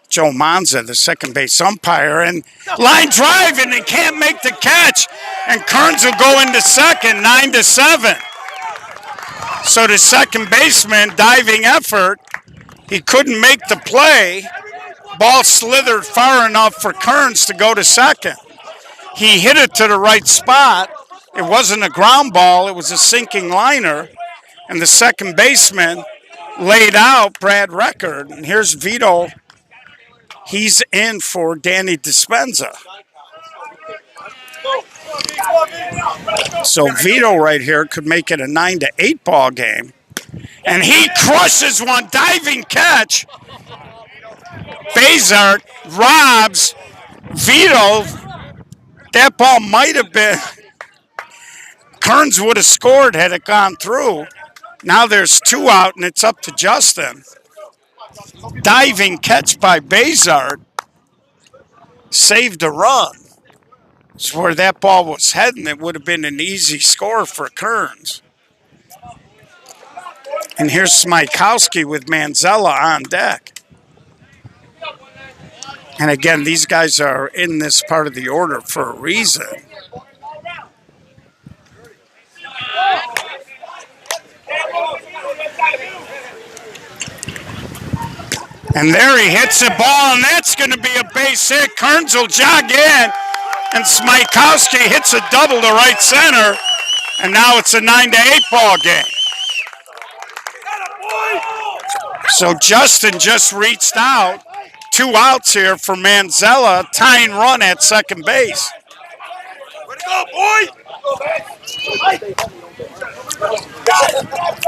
Joe Manza, the second base umpire, and line drive, and he can't make the catch, and Kearns will go into second, 9-7. So the second baseman, diving effort, he couldn't make the play. Ball slithered far enough for Kearns to go to second. He hit it to the right spot. It wasn't a ground ball, it was a sinking liner, and the second baseman laid out Brad Record, and here's Vito. He's in for Danny Dispenza. So Vito right here could make it a 9-8 ball game. And he crushes one, diving catch. Bazart robs Vito. That ball might have been, Kearns would have scored had it gone through. Now there's 2 out, and it's up to Justin. Diving catch by Bazart saved a run. It's where that ball was heading. It would have been an easy score for Kearns. And here's Smykowski with Manzella on deck. And again, these guys are in this part of the order for a reason. And there he hits the ball, and that's going to be a base hit. Kearns will jog in, and Smykowski hits a double to right center, and now it's a 9-8 ball game. So Justin just reached out. 2 outs here for Manzella, tying run at second base. Way to go, boy!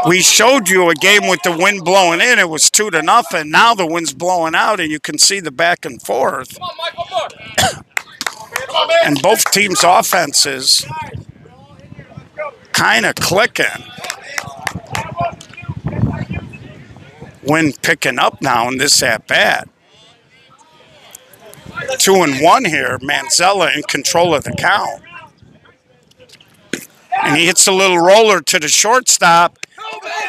We showed you a game with the wind blowing in. It was 2-0. Now the wind's blowing out, and you can see the back and forth. Come on, Mike, one more. And both teams' offenses kind of clicking. Wind picking up now in this at-bat. 2-1 here. Manzella in control of the count. And he hits a little roller to the shortstop.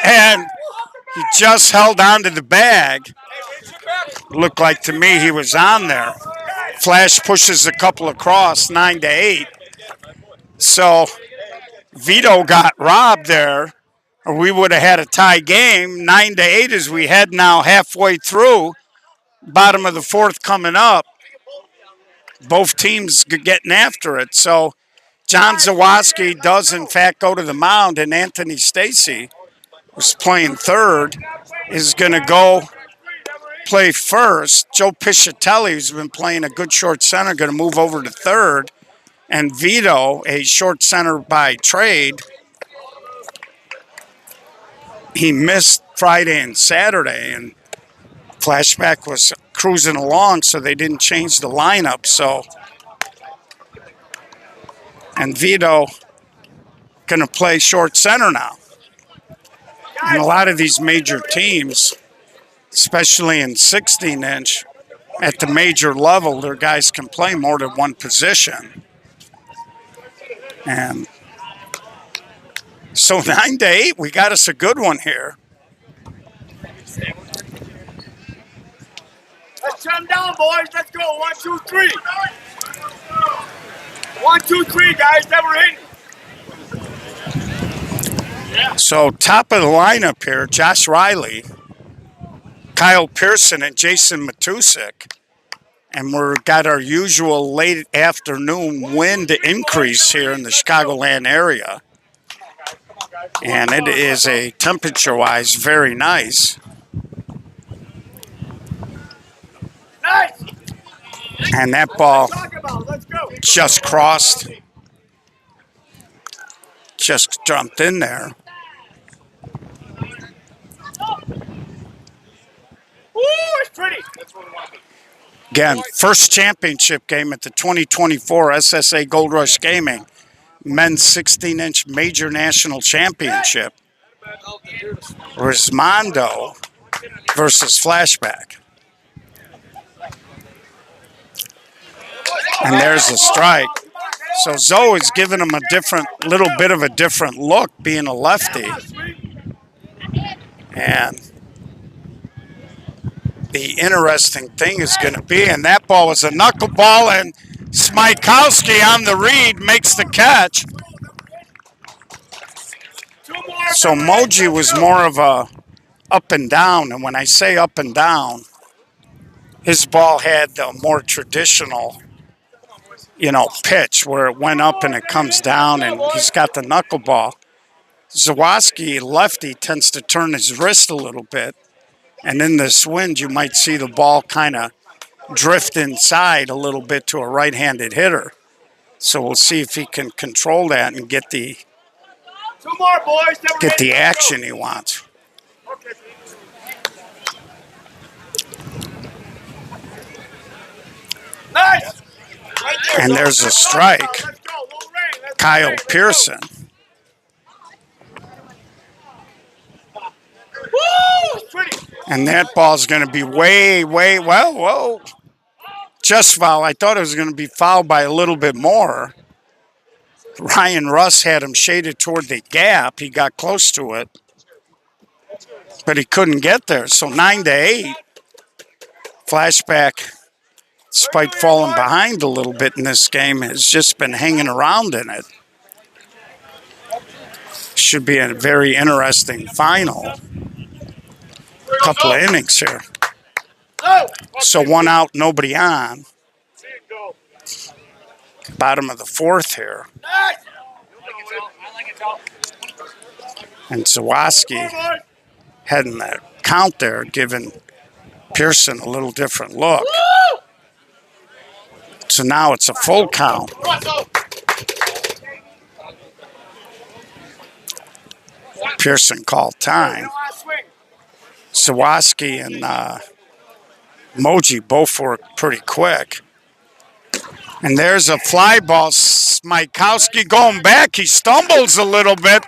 And he just held on to the bag. Looked like to me he was on there. Flash pushes a couple across, 9-8. So Vito got robbed there, or we would have had a tie game. 9-8 as we head now halfway through. Bottom of the fourth coming up. Both teams getting after it. So John Zawoski does, in fact, go to the mound, and Anthony Stacy, who's playing third, is going to go play first. Joe Piscitelli, who's been playing a good short center, going to move over to third. And Vito, a short center by trade, he missed Friday and Saturday, and Flashback was cruising along, so they didn't change the lineup. So, and Vito going to play short center now. And a lot of these major teams, especially in 16-inch, at the major level, their guys can play more than one position. And so 9-8, we got us a good one here. Let's shut them down, boys. Let's go. 1, 2, 3. 1, 2, 3, guys. Never hitting. So top of the lineup here, Josh Riley, Kyle Pearson, and Jason Matusik. And we've got our usual late afternoon wind increase here in the Chicagoland area. And it is a temperature-wise very nice. Nice. And that ball just crossed, just jumped in there. Woo, it's pretty. Again, first championship game at the 2024 SSA Gold Rush Gaming Men's 16-inch Major National Championship. Resmondo versus Flashback. And there's a strike. So Zoe is giving him a little bit of a different look, being a lefty. And the interesting thing is going to be, and that ball was a knuckleball, and Smykowski on the read makes the catch. So Moji was more of a up and down, and when I say up and down, his ball had the more traditional, pitch where it went up and it comes down, and he's got the knuckleball. Zawoski, lefty, tends to turn his wrist a little bit, and in this wind, you might see the ball kind of drift inside a little bit to a right-handed hitter. So we'll see if he can control that and get the action he wants. Nice. And there's a strike. Kyle Pearson. And that ball's going to be whoa. Just foul. I thought it was going to be fouled by a little bit more. Ryan Russ had him shaded toward the gap. He got close to it, but he couldn't get there. So 9-8. Flashback, despite falling behind a little bit in this game, has just been hanging around in it. Should be a very interesting final. Couple of innings here. So 1 out, nobody on. Bottom of the fourth here. And Zawoski heading that count there, giving Pearson a little different look. So now it's a full count. Pearson called time. Zawoski and Moji both were pretty quick. And there's a fly ball. Smykowski going back. He stumbles a little bit,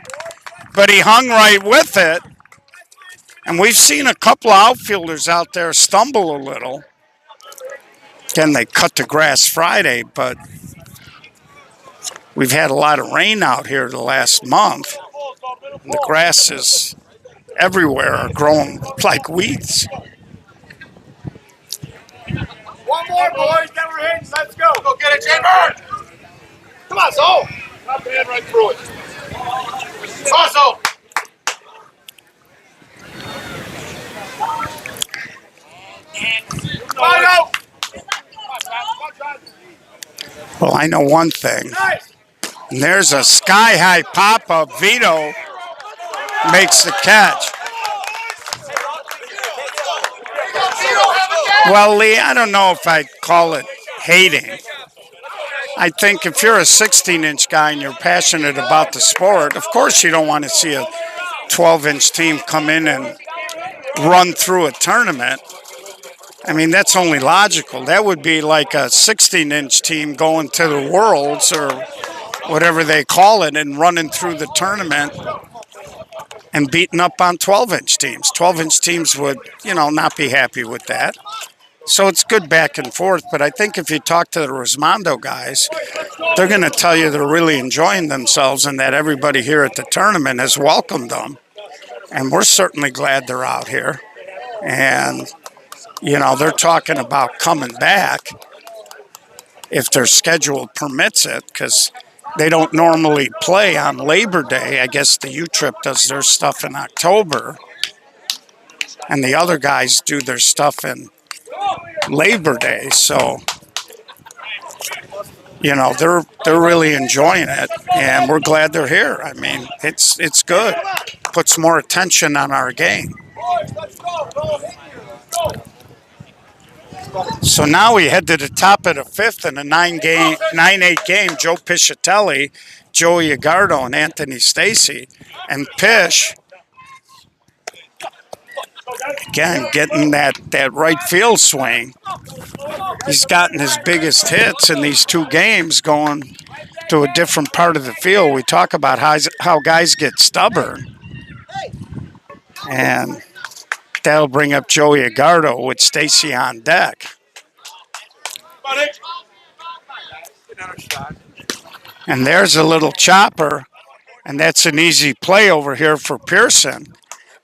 but he hung right with it. And we've seen a couple of outfielders out there stumble a little. Again, they cut the grass Friday, but we've had a lot of rain out here the last month. And the grass is everywhere are growing like weeds. One more, boys. Then we're hitting. Let's go. Go get it, Chamber. Come on, Soul. Not bad right through it. Come on, Soul. Come on, go. Well, I know one thing. And there's a sky-high pop-up. Vito makes the catch. Well, Lee, I don't know if I'd call it hating. I think if you're a 16-inch guy and you're passionate about the sport, of course you don't want to see a 12-inch team come in and run through a tournament. I mean, that's only logical. That would be like a 16-inch team going to the Worlds or whatever they call it and running through the tournament and beating up on 12-inch teams. 12-inch teams would, not be happy with that. So it's good back and forth. But I think if you talk to the Resmondo guys, they're going to tell you they're really enjoying themselves and that everybody here at the tournament has welcomed them. And we're certainly glad they're out here. And, they're talking about coming back if their schedule permits it, because they don't normally play on Labor Day. I guess the U-Trip does their stuff in October, and the other guys do their stuff in Labor Day. So, they're really enjoying it, and we're glad they're here. I mean, it's good. Puts more attention on our game. So now we head to the top of the fifth in a 9-8 game. Joe Piscitelli, Joey Agardo, and Anthony Stacy. And Pish, again, getting that right field swing. He's gotten his biggest hits in these two games going to a different part of the field. We talk about how guys get stubborn. And that'll bring up Joey Agardo with Stacy on deck. And there's a little chopper, and that's an easy play over here for Pearson.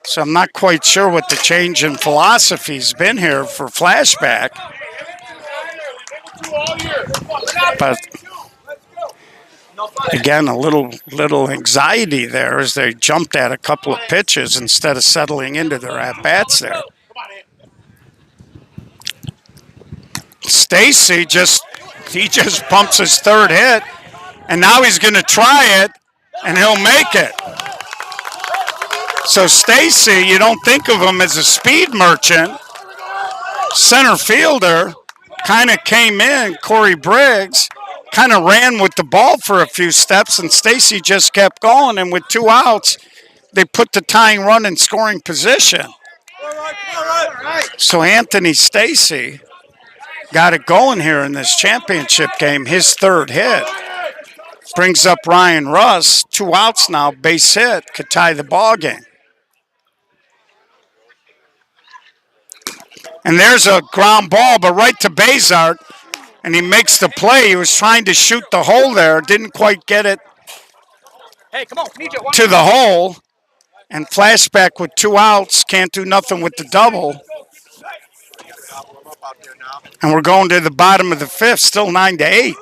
So I'm not quite sure what the change in philosophy's been here for Flashback. But again, a little anxiety there as they jumped at a couple of pitches instead of settling into their at-bats there. Stacy just pumps his third hit, and now he's going to try it, and he'll make it. So Stacy, you don't think of him as a speed merchant. Center fielder kind of came in, Corey Briggs, kind of ran with the ball for a few steps, and Stacy just kept going, and with 2 outs, they put the tying run in scoring position. So Anthony Stacy got it going here in this championship game. His third hit brings up Ryan Russ. 2 outs now, base hit, could tie the ball game. And there's a ground ball, but right to Bazart, and he makes the play. He was trying to shoot the hole there, didn't quite get it to the hole. And Flashback with 2 outs, can't do nothing with the double. And we're going to the bottom of the fifth, still 9-8.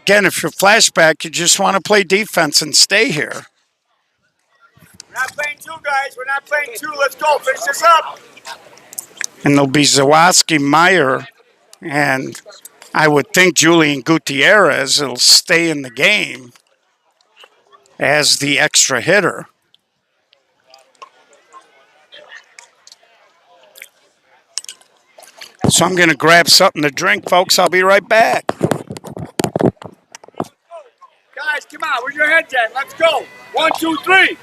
Again, if you're Flashback, you just want to play defense and stay here. We're not playing 2, guys. We're not playing 2. Let's go. Finish this up. And there'll be Zawoski, Meyer, and I would think Julian Gutierrez will stay in the game as the extra hitter. So I'm going to grab something to drink, folks. I'll be right back. Guys, come on. Where's your heads at? Let's go. 1, 2, 3.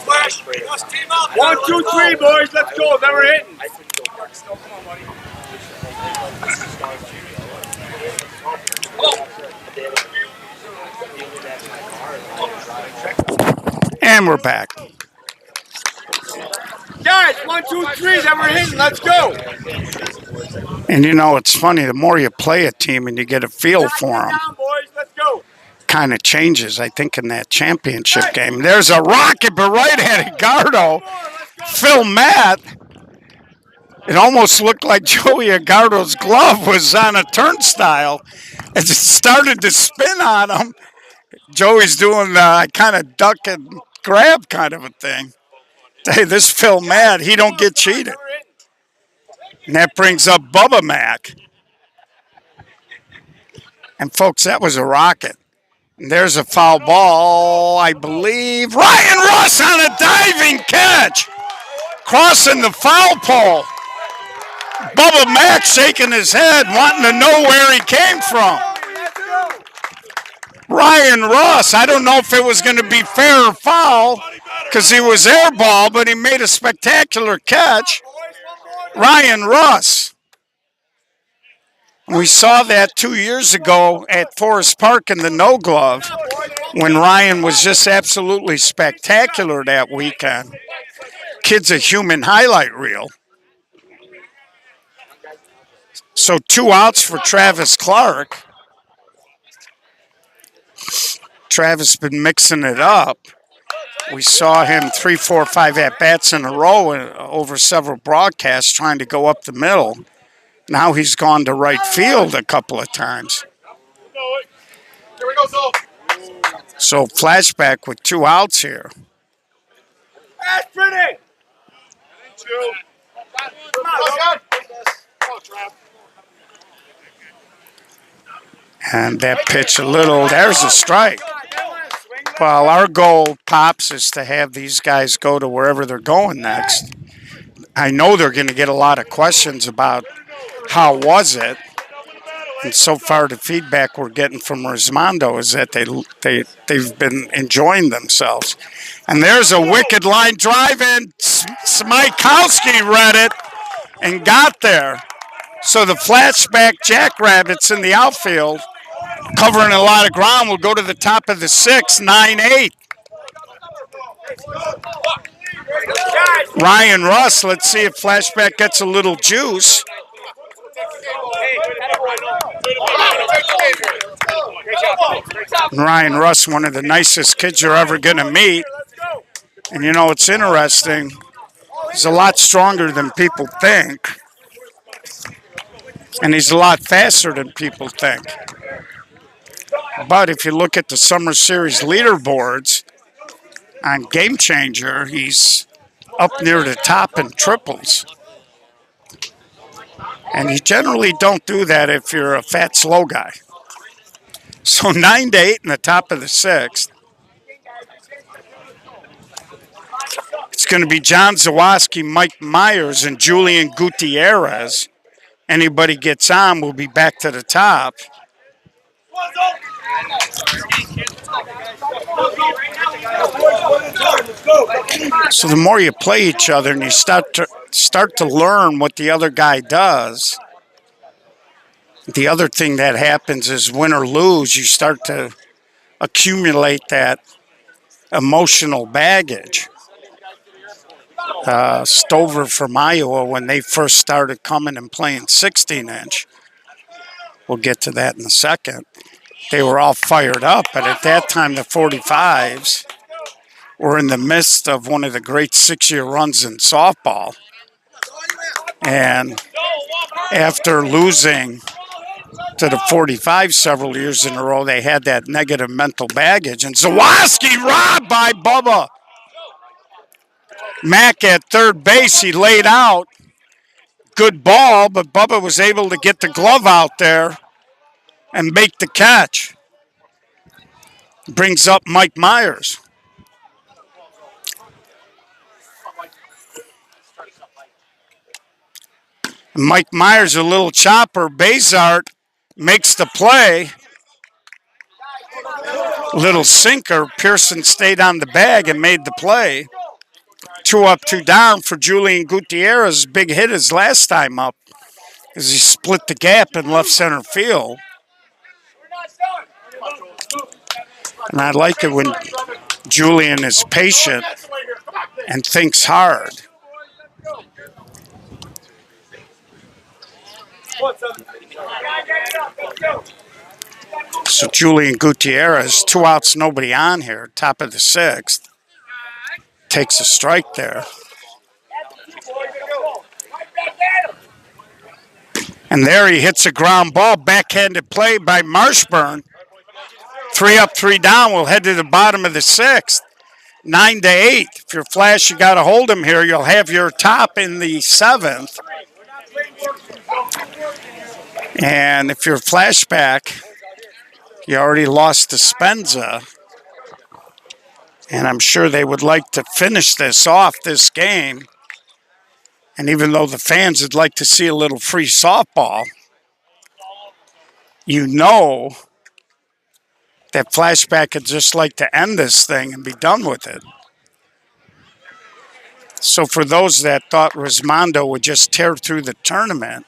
Flash. 1, 2, 3, boys. Let's go. Then we're hitting. And we're back. Guys, 1, 2, 3, then we're hitting. Let's go. And you know, it's funny, the more you play a team and you get a feel for them, Down, boys. Let's go. kind of changes, I think, in that championship game. There's a rocket, but right at Agardo. Phil Matt. It almost looked like Joey Agardo's glove was on a turnstile. As it started to spin on him, Joey's doing the kind of duck and grab kind of a thing. Hey, this Phil Matt, he don't get cheated. And that brings up Bubba Mack. And folks, that was a rocket. And there's a foul ball, I believe. Ryan Russ on a diving catch. Crossing the foul pole. Bubba Mack shaking his head, wanting to know where he came from. Ryan Russ, I don't know if it was going to be fair or foul because he was airball, but he made a spectacular catch. Ryan Russ. We saw that 2 years ago at Forest Park in the no glove when Ryan was just absolutely spectacular that weekend. Kid's a human highlight reel. So 2 outs for Travis Clark. Travis been mixing it up. We saw him 3, 4, 5 at-bats in a row over several broadcasts trying to go up the middle. Now he's gone to right field a couple of times. Here we go, So Flashback with 2 outs here. That's pretty. And that pitch a little, there's a strike. Well, our goal, Pops, is to have these guys go to wherever they're going next. I know they're going to get a lot of questions about how was it. And so far, the feedback we're getting from Resmondo is that they've been enjoying themselves. And there's a wicked line drive, and Smykowski read it and got there. So the Flashback Jackrabbits in the outfield, covering a lot of ground, will go to the top of the 6th, 9-8. Ryan Russ, let's see if Flashback gets a little juice. And Ryan Russ, one of the nicest kids you're ever going to meet. And you know, it's interesting. He's a lot stronger than people think. And he's a lot faster than people think. But if you look at the Summer Series leaderboards on Game Changer, he's up near the top in triples. And you generally don't do that if you're a fat, slow guy. So 9-8 in the top of the 6th. It's going to be John Zawoski, Mike Myers, and Julian Gutierrez. Anybody gets on, we'll be back to the top. So the more you play each other and you start to learn what the other guy does, the other thing that happens is win or lose, you start to accumulate that emotional baggage. Stover from Iowa, when they first started coming and playing 16-inch, we'll get to that in a second, they were all fired up. But at that time, the 45s were in the midst of one of the great 6-year runs in softball. And after losing to the 45 several years in a row, they had that negative mental baggage. And Zawoski robbed by Bubba. Mack at third base, he laid out. Good ball, but Bubba was able to get the glove out there and make the catch. Brings up Mike Myers. Mike Myers, a little chopper. Bazart makes the play. Little sinker. Pearson stayed on the bag and made the play. 2 up, 2 down for Julian Gutierrez. Big hit his last time up as he split the gap in left center field. And I like it when Julian is patient and thinks hard. So Julian Gutierrez, 2 outs, nobody on here, top of the 6th. Takes a strike there. And there he hits a ground ball, backhanded play by Marshburn. 3 up, 3 down. We'll head to the bottom of the 6th. 9-8. If you're Flash, you got to hold him here. You'll have your top in the 7th. And if you're Flashback, you already lost to Spenza. And I'm sure they would like to finish this off, this game. And even though the fans would like to see a little free softball, you know that Flashback would just like to end this thing and be done with it. So for those that thought Resmondo would just tear through the tournament,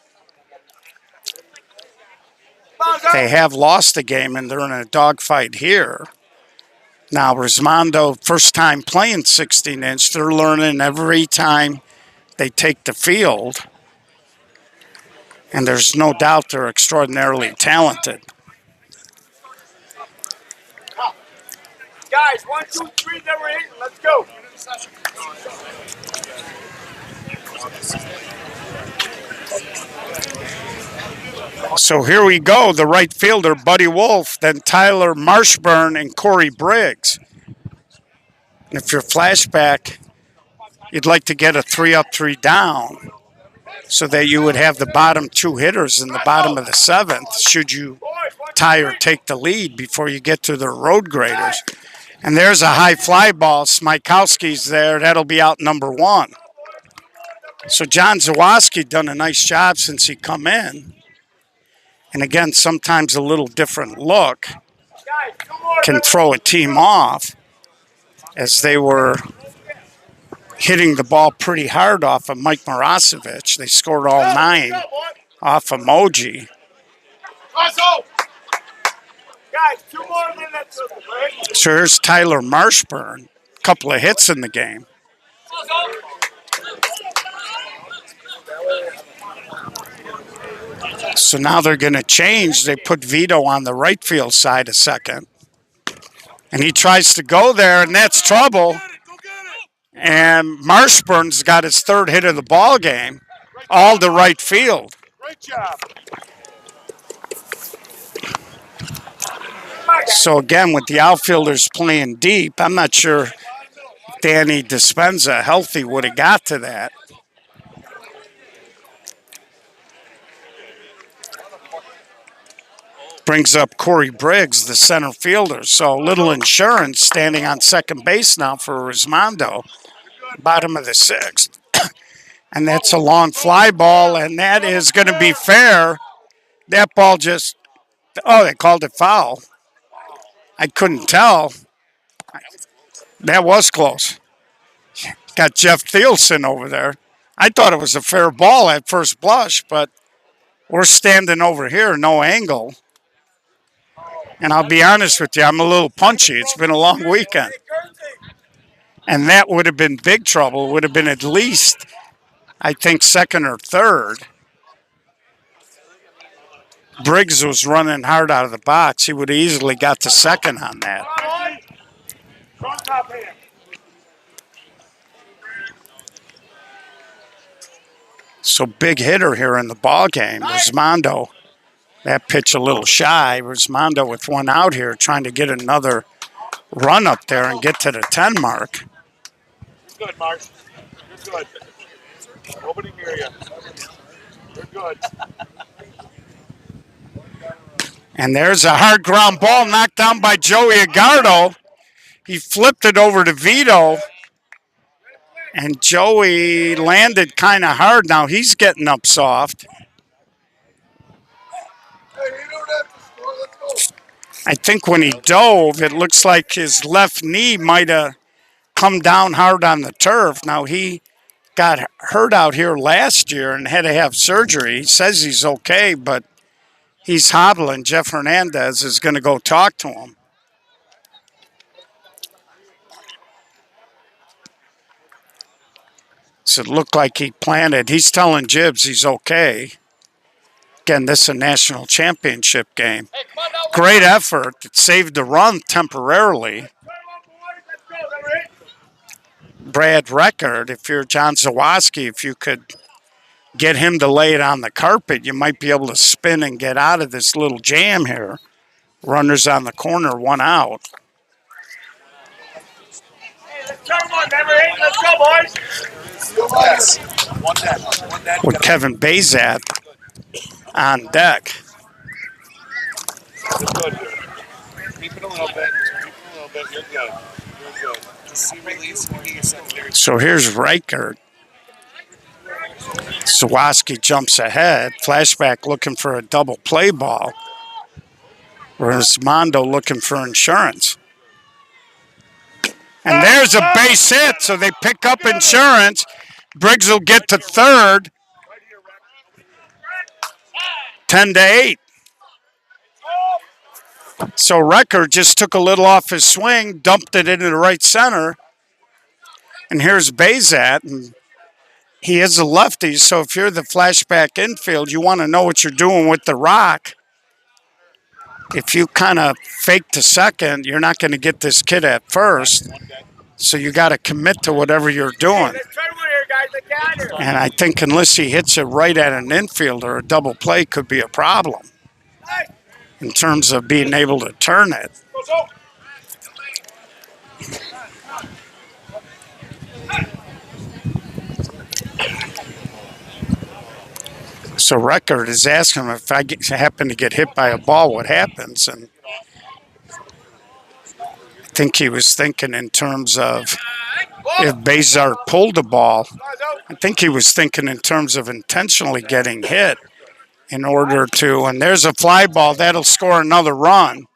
they have lost the game and they're in a dogfight here. Now, Resmondo, first time playing 16-inch, they're learning every time they take the field. And there's no doubt they're extraordinarily talented. Guys, 1, 2, 3, then we're hitting. Let's go. So here we go, the right fielder, Buddy Wolf, then Tyler Marshburn and Corey Briggs. And if you're Flashback, you'd like to get a 3 up, 3 down so that you would have the bottom 2 hitters in the bottom of the 7th should you tie or take the lead before you get to the road graders. And there's a high fly ball. Smykowski's there. That'll be out number 1. So John Zawoski done a nice job since he come in. And again, sometimes a little different look can throw a team off, as they were hitting the ball pretty hard off of Mike Marasovic. They scored all 9 off of Moji. So here's Tyler Marshburn, a couple of hits in the game. So now they're going to change. They put Vito on the right field side a second. And he tries to go there, and that's trouble. And Marshburn's got his 3rd hit of the ball game, all to right field. Great job. So again, with the outfielders playing deep, I'm not sure if Danny Dispenza, healthy, would have got to that. Brings up Corey Briggs, the center fielder. So little insurance standing on second base now for Resmondo, bottom of the 6th. And that's a long fly ball, and that is going to be fair. That ball just, oh, they called it foul. I couldn't tell. That was close. Got Jeff Thielsen over there. I thought it was a fair ball at first blush, but we're standing over here, no angle. And I'll be honest with you, I'm a little punchy. It's been a long weekend. And that would have been big trouble. It would have been at least, I think, 2nd or 3rd. Briggs was running hard out of the box. He would have easily got to 2nd on that. So big hitter here in the ball game. Resmondo, that pitch a little shy. Resmondo with 1 out here trying to get another run up there and get to the 10 mark. Good, Mark. You're good. Nobody near you. You're good. And there's a hard ground ball knocked down by Joey Agardo. He flipped it over to Vito. And Joey landed kind of hard. Now he's getting up soft. I think when he dove, it looks like his left knee might have come down hard on the turf. Now he got hurt out here last year and had to have surgery. He says he's okay, but he's hobbling. Jeff Hernandez is going to go talk to him. So it looked like he planted. He's telling Gibbs he's okay. Again, this is a national championship game. Great effort. It saved the run temporarily. Brad Record, if you're John Zawoski, if you could get him to lay it on the carpet, you might be able to spin and get out of this little jam here. Runners on the corner, 1 out. Let's go, boys. With Kevin Bazat on deck. Keep it a little bit. You're good. So here's Reichert. Zawoski jumps ahead. Flashback looking for a double play ball. Resmondo looking for insurance. And there's a base hit, so they pick up insurance. Briggs will get to third. 10-8. So Record just took a little off his swing, dumped it into the right center. And here's Bazat, and he is a lefty, so if you're the Flashback infield, you want to know what you're doing with the rock. If you kind of fake to second, you're not going to get this kid at first. So you got to commit to whatever you're doing. And I think unless he hits it right at an infielder, a double play could be a problem in terms of being able to turn it. So Record is asking him, if I happen to get hit by a ball, what happens? And I think he was thinking in terms of if Bazart pulled the ball. I think he was thinking in terms of intentionally getting hit in order to, and there's a fly ball, that'll score another run.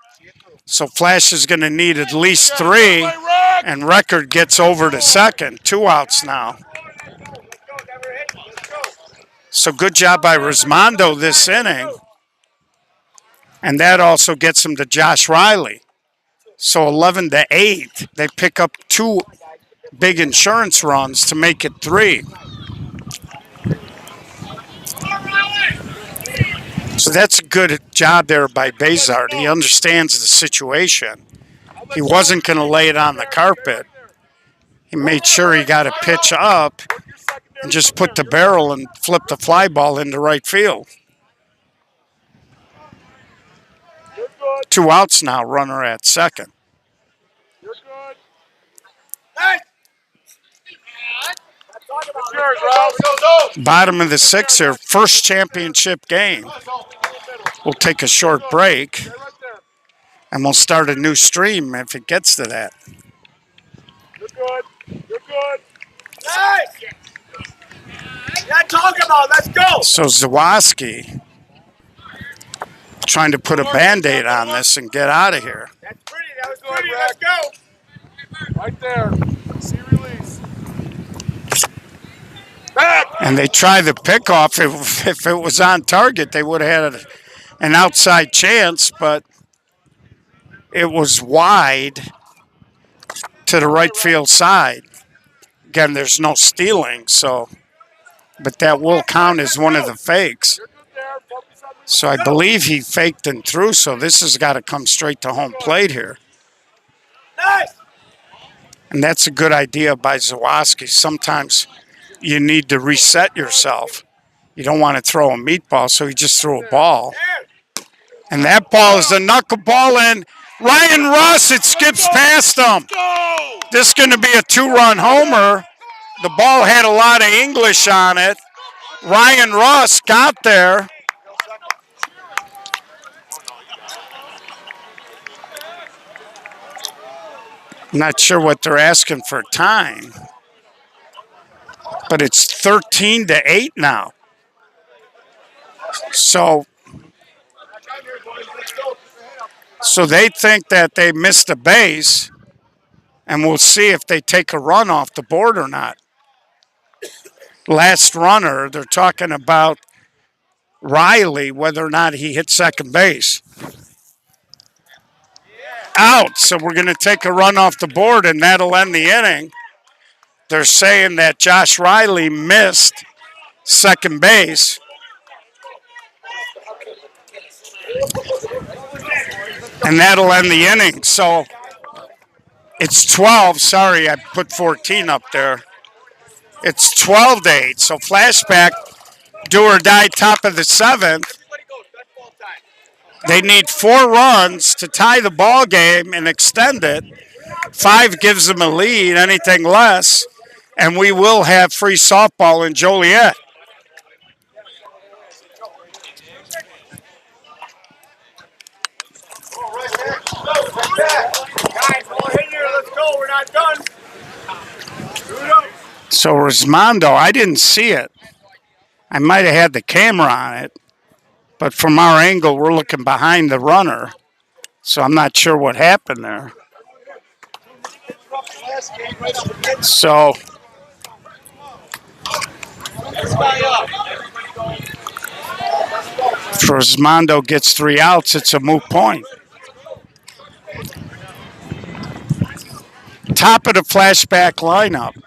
So Flash is going to need at least 3, and Record gets over to second. 2 outs now. So good job by Resmondo this inning. And that also gets him to Josh Riley. So 11-8. They pick up 2 big insurance runs to make it 3. So that's a good job there by Bazart. He understands the situation. He wasn't going to lay it on the carpet. He made sure he got a pitch up and just put the barrel and flip the fly ball into right field. 2 outs now, runner at second. Bottom of the 6th here, first championship game. We'll take a short break, and we'll start a new stream if it gets to that. You're good. You're good. Nice. Yeah, talk about. Let's go. So Zawoski trying to put a Band-Aid on this and get out of here. That's pretty. That was pretty. Let's go. Right there. See release. Back. And they try the pickoff. If it was on target, they would have had an outside chance, but it was wide to the right field side. Again, there's no stealing, so, but that will count as one of the fakes. So I believe he faked and threw, so this has got to come straight to home plate here. And that's a good idea by Zawoski. Sometimes you need to reset yourself. You don't want to throw a meatball, so he just threw a ball. And that ball is a knuckleball in. Ryan Russ, it skips past him. This is going to be a 2-run homer. The ball had a lot of English on it. Ryan Russ got there. Not sure what they're asking for time. But it's 13-8 now. So they think that they missed a base, and we'll see if they take a run off the board or not. Last runner, they're talking about Riley, whether or not he hit second base. Out, so we're going to take a run off the board, and that'll end the inning. They're saying that Josh Riley missed second base. And that'll end the inning. So it's 12. Sorry, I put 14 up there. It's 12-8. So Flashback, do or die, top of the seventh. They need 4 runs to tie the ball game and extend it. 5 gives them a lead. Anything less, and we will have free softball in Joliet. We're not done. So Resmondo, I didn't see it. I might have had the camera on it, but from our angle, we're looking behind the runner. So I'm not sure what happened there. So if Resmondo gets 3 outs, it's a moot point. Top of the Flashback lineup.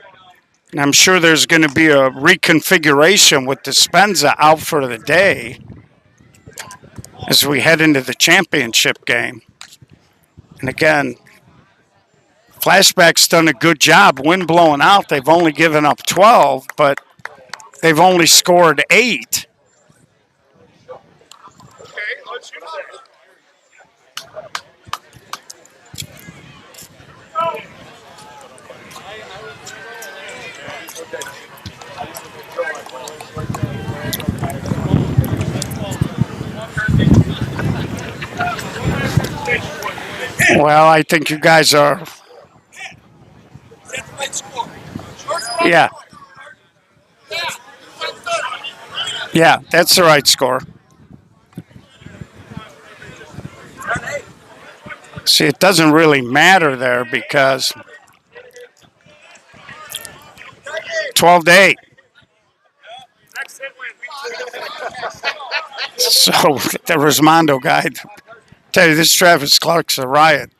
And I'm sure there's going to be a reconfiguration with Dispenza out for the day as we head into the championship game. And again, Flashback's done a good job. Wind blowing out, they've only given up 12, but they've only scored 8. Well, I think you guys are. Yeah. Yeah, that's the right score. See, it doesn't really matter there because 12-8. So the Resmondo guy, tell you, this Travis Clark's a riot.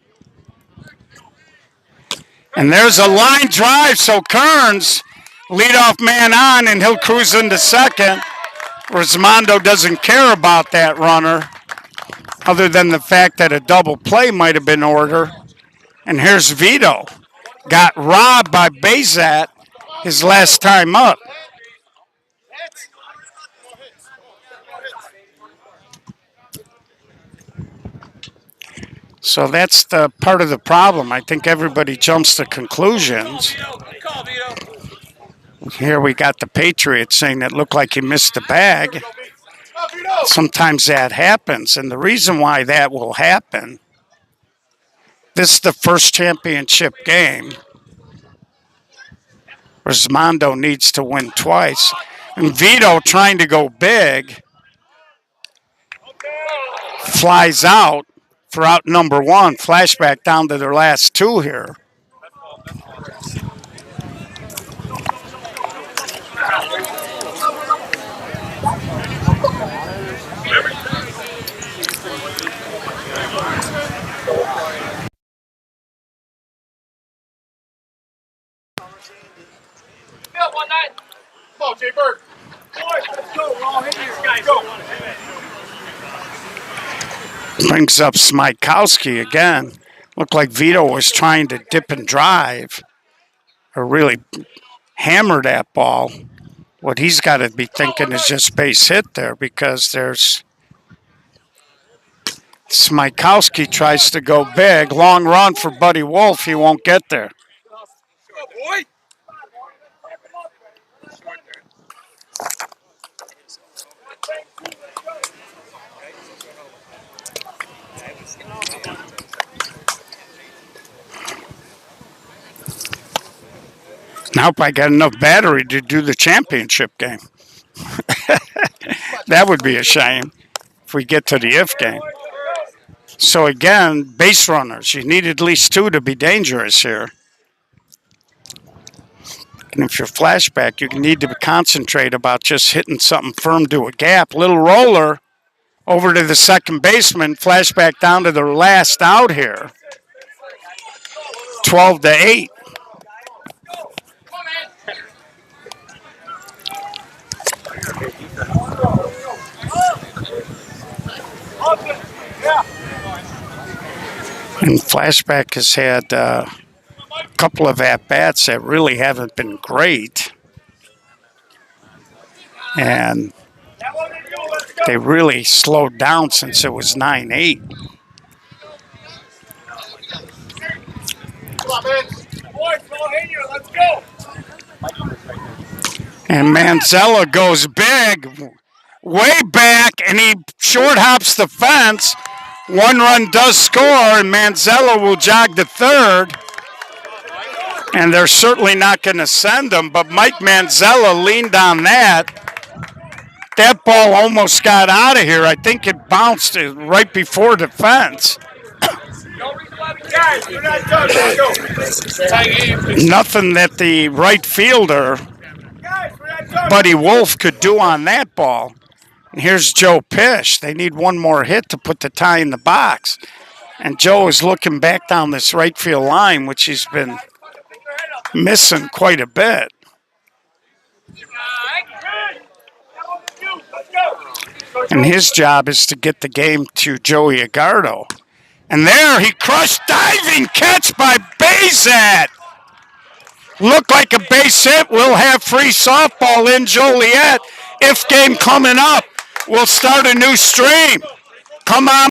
And there's a line drive, so Kearns, leadoff man on, and he'll cruise into second. Resmondo doesn't care about that runner, other than the fact that a double play might have been in order. And here's Vito. Got robbed by Bazat his last time up. So that's the part of the problem. I think everybody jumps to conclusions. Here we got the Patriots saying that looked like he missed the bag. Sometimes that happens, and the reason why that will happen, this is the first championship game. Resmondo needs to win twice. And Vito, trying to go big, flies out for out number 1. Flashback down to their last 2 here. Come on, Jay Bird. Boys, let's go. We're all in here. Guys, go. Brings up Smykowski again. Looked like Vito was trying to dip and drive or really hammer that ball. What he's got to be thinking is just base hit there, because there's Smykowski tries to go big. Long run for Buddy Wolf. He won't get there. Now if I got enough battery to do the championship game. That would be a shame if we get to the if game. So again, base runners. You need at least 2 to be dangerous here. And if you're Flashback, you need to concentrate about just hitting something firm to a gap. Little roller over to the second baseman. Flashback down to their last out here. 12-8. And Flashback has had a couple of at-bats that really haven't been great. And they really slowed down since it was 9-8. Come on, man. Boys, all in here. Let's go. And Manzella goes big, way back, and he short hops the fence. 1 run does score, and Manzella will jog to third. And they're certainly not going to send him, but Mike Manzella leaned on that. That ball almost got out of here. I think it bounced right before the fence. Nothing that the right fielder, Buddy Wolf, could do on that ball. And here's Joe Pish. They need one more hit to put the tie in the box. And Joe is looking back down this right field line, which he's been missing quite a bit. And his job is to get the game to Joey Agardo. And there he crushed, diving catch by Bazat. Looked like a base hit. We'll have free softball in Joliet. If game coming up, we'll start a new stream. Come on.